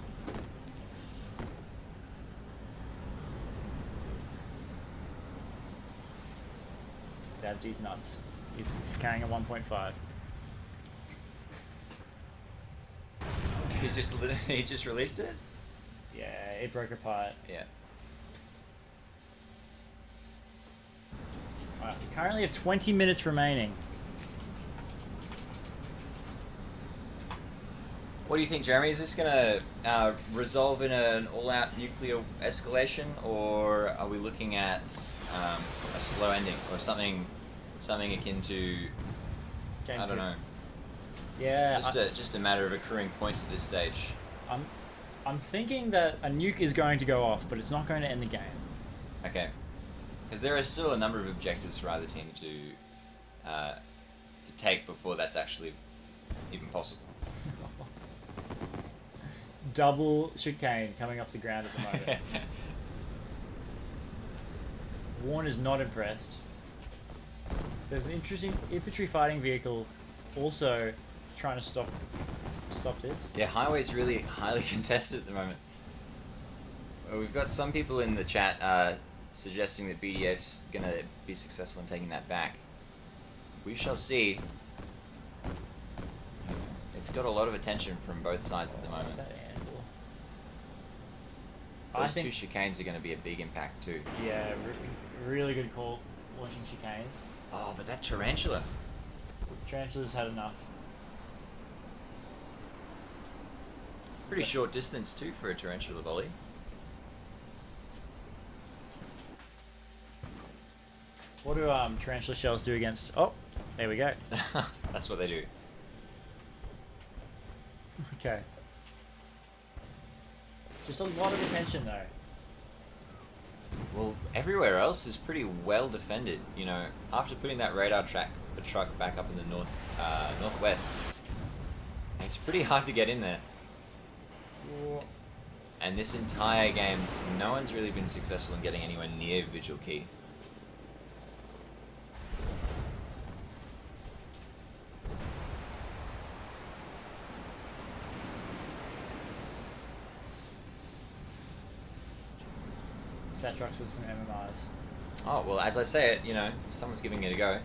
Dad G's nuts. He's carrying a 1.5. He just released it? Yeah, it broke apart. Yeah. Alright, we currently have 20 minutes remaining. What do you think, Jeremy? Is this going to resolve in an all-out nuclear escalation, or are we looking at a slow ending, or something akin to Game I don't two. know, Yeah, just a matter of accruing points at this stage? I'm I'm thinking that a nuke is going to go off, but it's not going to end the game. Okay. Because there are still a number of objectives for either team to take before that's actually even possible. Double chicane coming off the ground at the moment. Warren is not impressed. There's an interesting infantry fighting vehicle also trying to stop this. Yeah, highway's really highly contested at the moment. Well, we've got some people in the chat suggesting that BDF's gonna be successful in taking that back. We shall see. It's got a lot of attention from both sides at the moment. That anvil. Those two chicanes are going to be a big impact too. Yeah, really good call launching chicanes. Oh, but that tarantula. Tarantula's had enough. Pretty short distance too for a tarantula volley. What do tarantula shells do against... Oh, there we go. That's what they do. Okay. Just a lot of attention though. Well, everywhere else is pretty well defended. You know, after putting that radar truck back up in the northwest, it's pretty hard to get in there. And this entire game, no one's really been successful in getting anywhere near Vigil Key. Sat trucks with some MMRs. Oh, well, as I say it, you know, someone's giving it a go.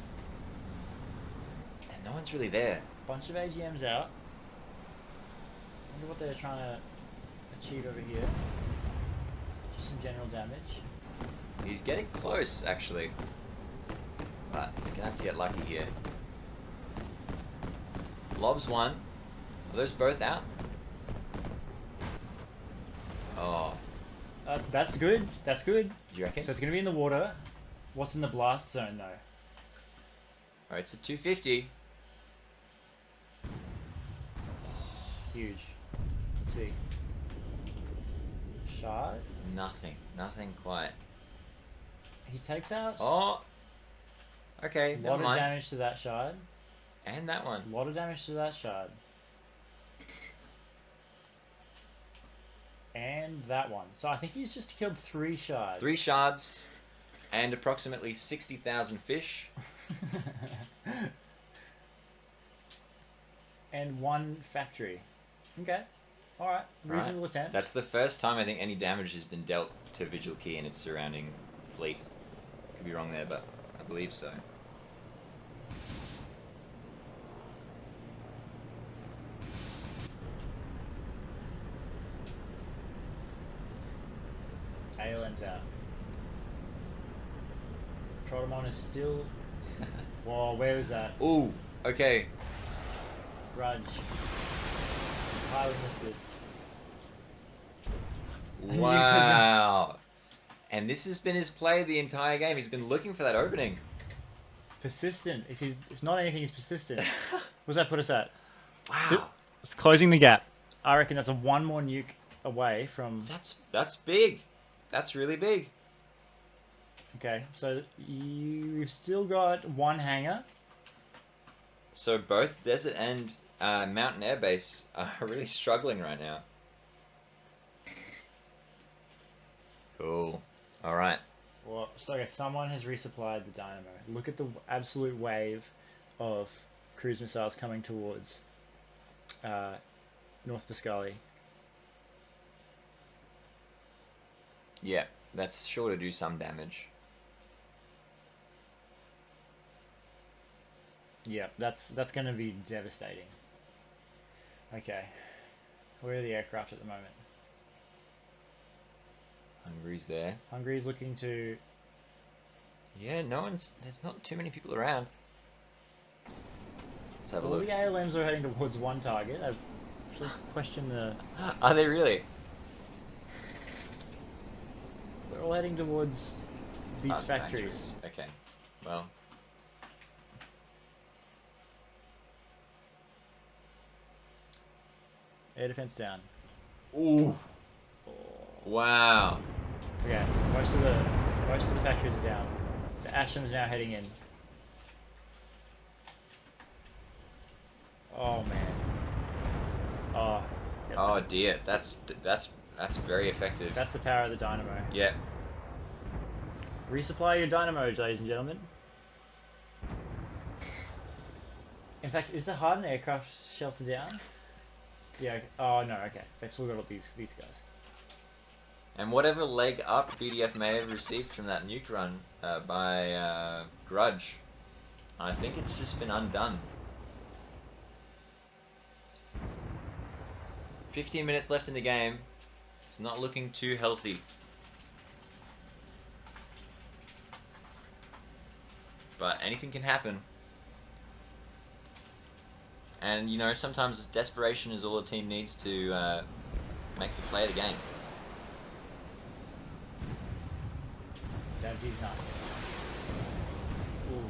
And no one's really there. Bunch of AGMs out. Wonder what they're trying to achieve over here. Just some general damage. He's getting close, actually. But he's going to have to get lucky here. Lob's one. Are those both out? Oh. That's good. That's good. Do you reckon? So it's going to be in the water. What's in the blast zone, though? Alright, it's a 250. Huge. Let's see. Shard? Nothing. Nothing quite. He takes out Oh! Okay, a never lot of mind. damage to that shard. And that one. A lot of damage to that shard. And that one. So I think he's just killed 3 shards. 3 shards and approximately 60,000 fish. And 1 factory. Okay. Alright. Reasonable attempt. That's the first time I think any damage has been dealt to Vigil Key and its surrounding fleet. Could be wrong there, but I believe so. ALM's out. Trotamon is still... Whoa, where was that? Ooh, okay. Grudge. Highly missed this. Wow. And this has been his play the entire game. He's been looking for that opening. Persistent. If not anything, he's persistent. What does that put us at? Wow. It's closing the gap. I reckon that's a 1 more nuke away from... That's big. That's really big. Okay, so you've still got 1 hangar. So both Desert and Mountain Air Base are really struggling right now. Cool. Alright. Well, so okay, someone has resupplied the dynamo. Look at the absolute wave of cruise missiles coming towards North Pascali. Yeah, that's sure to do some damage. Yeah, that's going to be devastating. Okay. Where are the aircraft at the moment? Hungary's there. Hungary's looking to... Yeah, there's not too many people around. Let's have a All look. the ALMs are heading towards 1 target. I actually question the... Are they really? They're all heading towards these Oh, factories. Okay. Well. Air defense down. Ooh. Wow. Okay, most of the factories are down. The Ashram's now heading in. Oh man. Oh. Yep. Oh dear. That's very effective. That's the power of the dynamo. Yeah. Resupply your dynamo, ladies and gentlemen. In fact, is the Harden aircraft shelter down? Yeah. Okay. Oh no. Okay. They've still got all these guys. And whatever leg up BDF may have received from that nuke run by Grudge, I think it's just been undone. 15 minutes left in the game. It's not looking too healthy. But anything can happen. And, you know, sometimes desperation is all a team needs to make the play of the game. He's nuts. Ooh.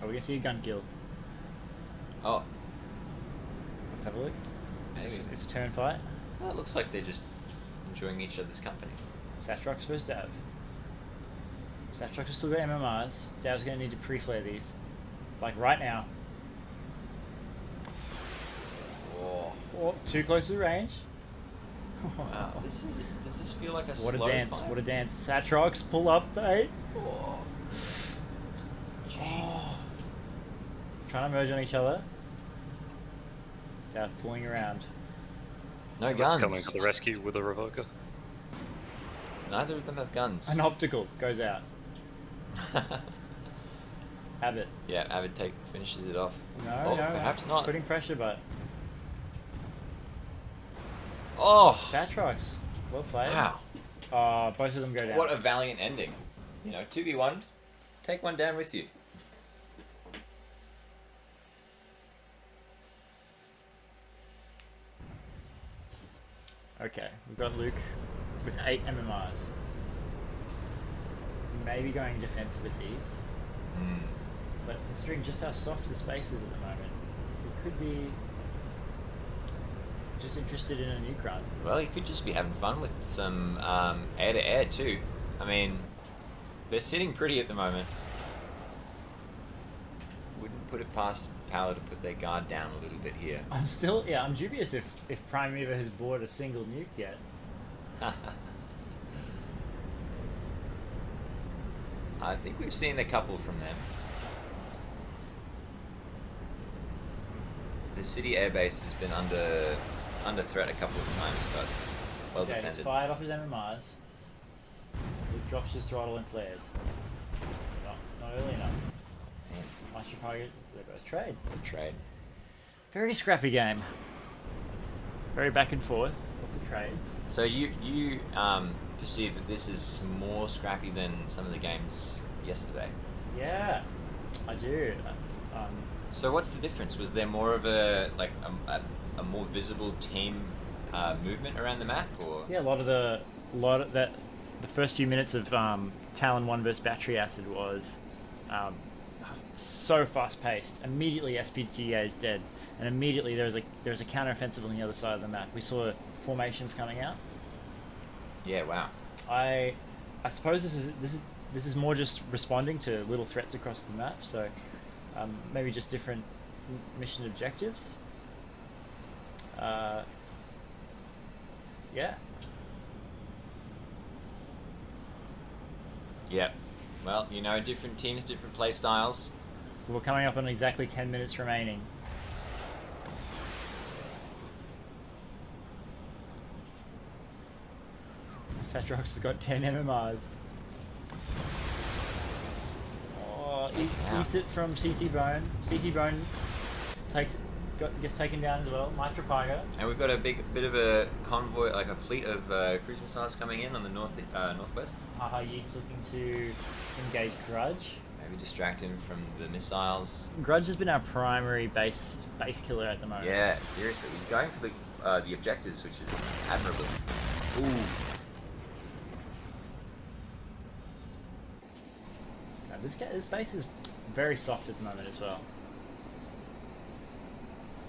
Oh, we can see a gun kill. Oh, Let's have a look. maybe. It's a turn fight. Well, it looks like they're just enjoying each other's company. Satrox versus Dav. Satrox has still got MMRs. Dav's going to need to pre-flare these. Like right now. Oh, Oh, too close to the range. wow. Does this feel like a What a slow dance, fight? what a dance. Satrox, pull up, mate. Oh. Jeez. Trying to merge on each other. Dav pulling around. No That's guns. coming to the rescue with a revoker. Neither of them have guns. An optical goes out. Abbott. Yeah, Avid finishes it off. No, Oh, no, perhaps no. not. Putting pressure, but Oh, Satrox. Well played. wow. Both of them go down. What a valiant ending. You know, 2v1, take one down with you. Okay, we've got Luke with 8 MMRs. Maybe going defensive with these, but considering just how soft the space is at the moment, he could be just interested in a nuke run. Well, he could just be having fun with some air-to-air too. I mean, they're sitting pretty at the moment. Wouldn't put it past Power to put their guard down a little bit here. I'm dubious if Prime Evo has bought a single nuke yet. I think we've seen a couple from them. The city airbase has been under threat a couple of times, but well Okay, he's defended. fired off his MMRs. Luke drops his throttle and flares. Not early enough. Man, Master target, they both trade. what a trade. Very scrappy game. Very back and forth. Lots of trades. So you perceive that this is more scrappy than some of the games yesterday. Yeah, I do. So what's the difference? Was there more of a more visible team movement around the map, or Yeah, the first few minutes of Talon 1 versus Battery Acid was so fast paced. Immediately SPGA is dead, and immediately there was a counter offensive on the other side of the map. We saw formations coming out. Yeah, wow. I suppose this is more just responding to little threats across the map. So maybe just different mission objectives. Yeah. Yeah. Well, you know, different teams, different play styles. We're coming up on exactly 10 minutes remaining. Satrox has got 10 MMRs. Oh, eats it from CT Bone. CT Bone gets taken down as well. Mitra Pyga. And we've got a bit of a convoy, like a fleet of cruise missiles coming in on the northwest. Haha Yeet's looking to engage Grudge. Maybe distract him from the missiles. Grudge has been our primary base killer at the moment. Yeah, seriously, he's going for the objectives, which is admirable. Ooh. Now, this base is very soft at the moment as well.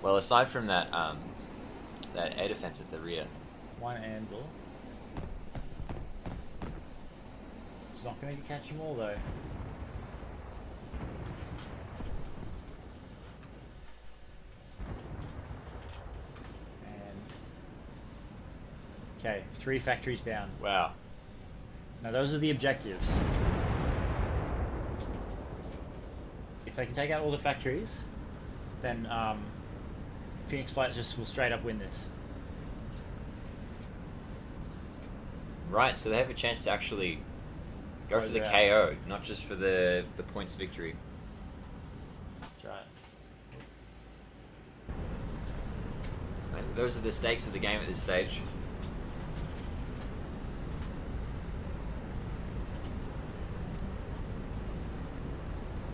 Well, aside from that, that air defense at the rear. One anvil. It's not going to catch them all though. Okay, 3 factories down. Wow. Now those are the objectives. If they can take out all the factories, then Phoenix Flight just will straight up win this. Right, so they have a chance to actually go for the Close KO, not just for the points victory. That's right. And those are the stakes of the game at this stage.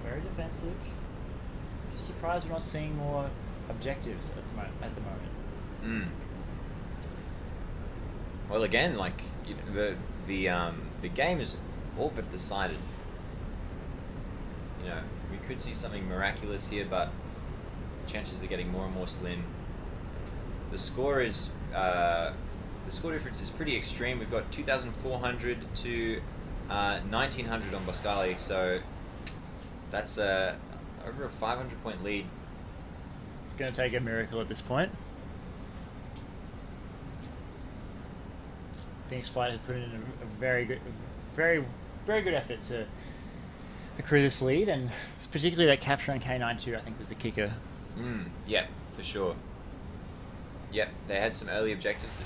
Very defensive. Just surprised we're not seeing more objectives at the moment. Well, again, like the game is all but decided. You know, we could see something miraculous here, but chances are getting more and more slim. The score difference is pretty extreme. We've got 2,400 to 1,900 on Boscali, so that's over a 500-point lead. It's going to take a miracle at this point. Phoenix Flight has put in a very good effort to accrue this lead, and particularly that capture on K92 I think was the kicker. Yeah, for sure. Yep, they had some early objectives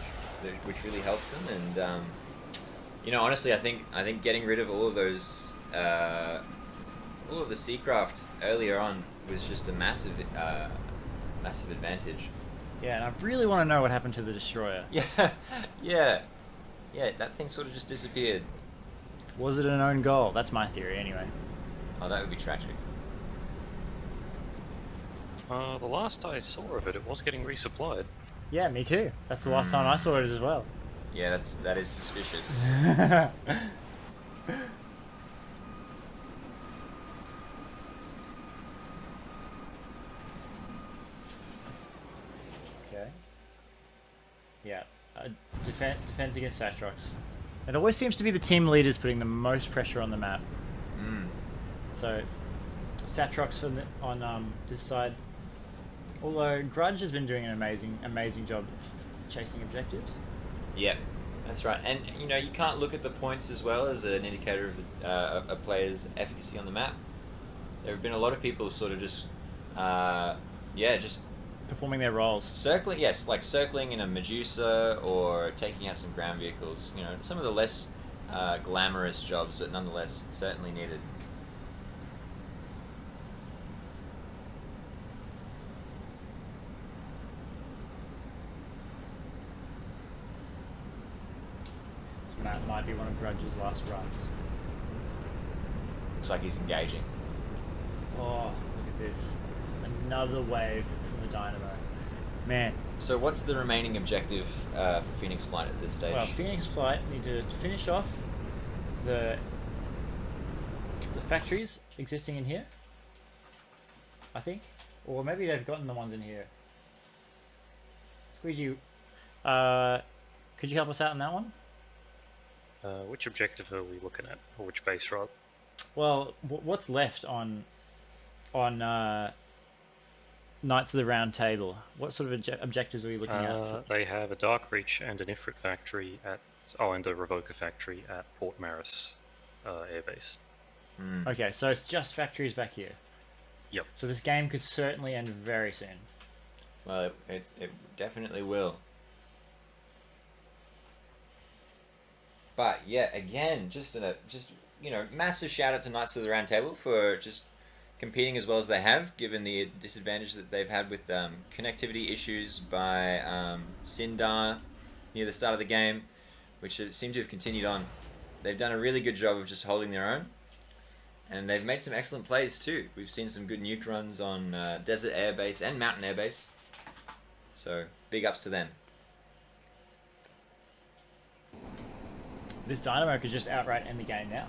which really helped them, and you know, honestly, I think getting rid of all of those, all of the Seacraft earlier on was just a massive advantage. Yeah, and I really want to know what happened to the destroyer. Yeah, that thing sort of just disappeared. Was it an own goal? That's my theory, anyway. Oh, that would be tragic. The last I saw of it, it was getting resupplied. Yeah, me too. That's the last time I saw it as well. Yeah, that is suspicious. Okay. Yeah, defense against Satrox. It always seems to be the team leaders putting the most pressure on the map. So, Satrox on this side. Although Grudge has been doing an amazing job chasing objectives. Yeah, that's right. And you know, you can't look at the points as well as an indicator of a player's efficacy on the map. There have been a lot of people sort of just, just Performing their roles. circling. Yes, like circling in a Medusa or taking out some ground vehicles. You know, some of the less glamorous jobs, but nonetheless certainly needed. That might be one of Grudge's last runs. Looks like he's engaging. Oh, look at this. Another wave from the Dynamo. Man. So what's the remaining objective for Phoenix Flight at this stage? Well, Phoenix Flight need to finish off the factories existing in here, I think. Or maybe they've gotten the ones in here. Squeegee, could you help us out on that one? Which objective are we looking at, or which base rather? Well, what's left on Knights of the Round Table? What sort of objectives are we looking at? For? They have a Dark Reach and an Ifrit factory and a Revoker factory at Port Maris airbase. Okay, so it's just factories back here. Yep. So this game could certainly end very soon. Well, it definitely will. But yeah, again, just you know, massive shout out to Knights of the Round Table for just competing as well as they have, given the disadvantage that they've had with connectivity issues by Sindar near the start of the game, which seem to have continued on. They've done a really good job of just holding their own, and they've made some excellent plays too. We've seen some good nuke runs on Desert Air Base and Mountain Air Base, so big ups to them. This Dynamo could just outright end the game now.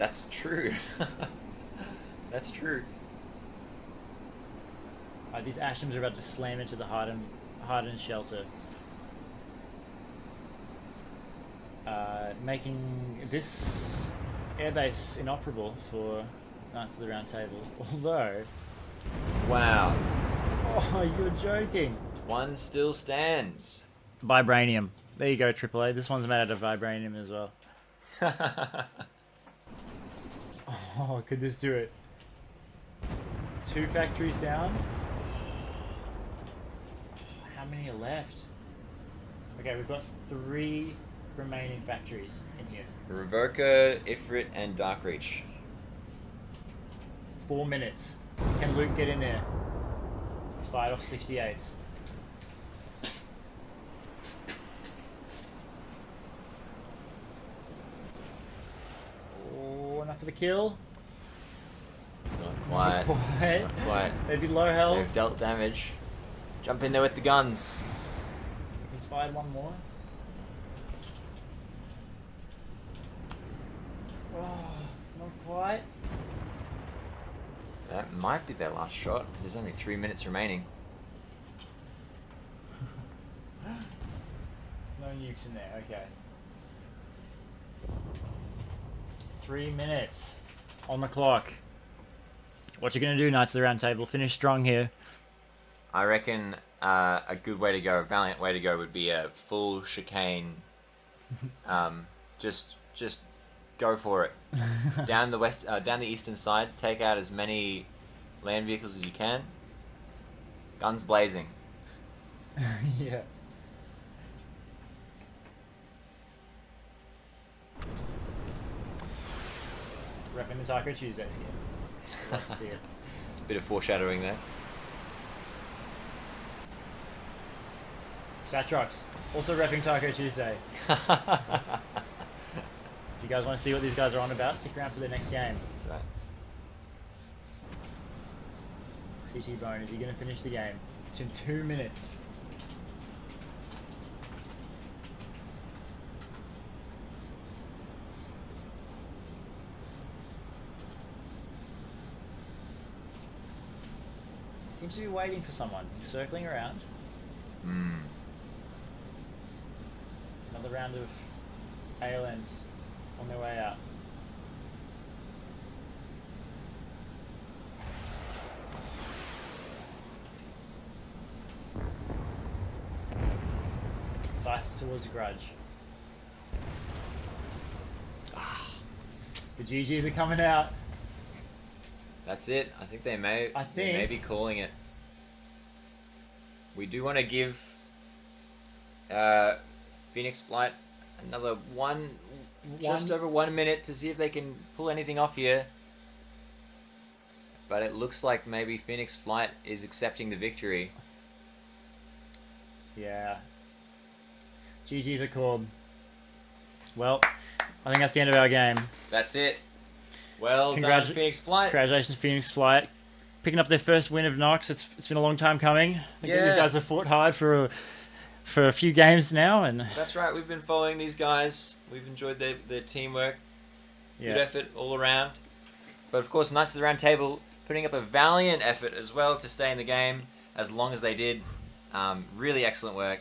That's true. That's true. These Ashams are about to slam into the hardened shelter. Making this airbase inoperable for Knights of the Round Table. Although... Wow. Oh, you're joking. One still stands. Vibranium. There you go, AAA. This one's made out of vibranium as well. Oh, could this do it? 2 factories down? How many are left? Okay, we've got 3 remaining factories in here. Revoker, Ifrit, and Darkreach. 4 minutes. Can Luke get in there? He's fired off 68s. Oh, enough for the kill? Not quite. Not Not quite. They'd be low health. They've dealt damage. Jump in there with the guns. He's fired one more. Oh, not quite. That might be their last shot. There's only 3 minutes remaining. No nukes in there, okay. 3 minutes on the clock. What you gonna do, Knights of the Round Table? Finish strong here. I reckon a good way to go, a valiant way to go, would be a full chicane. Just go for it. Down the eastern side, take out as many land vehicles as you can. Guns blazing. Yeah. Repping the Taco Tuesday skin. Love to see it. Bit of foreshadowing there. Satrox, also repping Taco Tuesday. If you guys want to see what these guys are on about, stick around for the next game. That's right. CT Bone, is he going to finish the game? It's in 2 minutes. Seems to be waiting for someone. He's circling around. Hmm. Another round of ALMs on their way out. Sights towards Grudge. The GGs are coming out. That's it. I think they may be calling it. We do want to give Phoenix Flight another just over 1 minute to see if they can pull anything off here. But it looks like maybe Phoenix Flight is accepting the victory. Yeah. GGs are called. Well, I think that's the end of our game. That's it. Well done, Phoenix Flight. Congratulations, Phoenix Flight. Picking up their first win of NOCS. It's been a long time coming. I think these guys have fought hard for a few games now, and that's right. We've been following these guys. We've enjoyed their teamwork. Good effort all around. But of course, Knights of the Round Table putting up a valiant effort as well to stay in the game as long as they did. Really excellent work.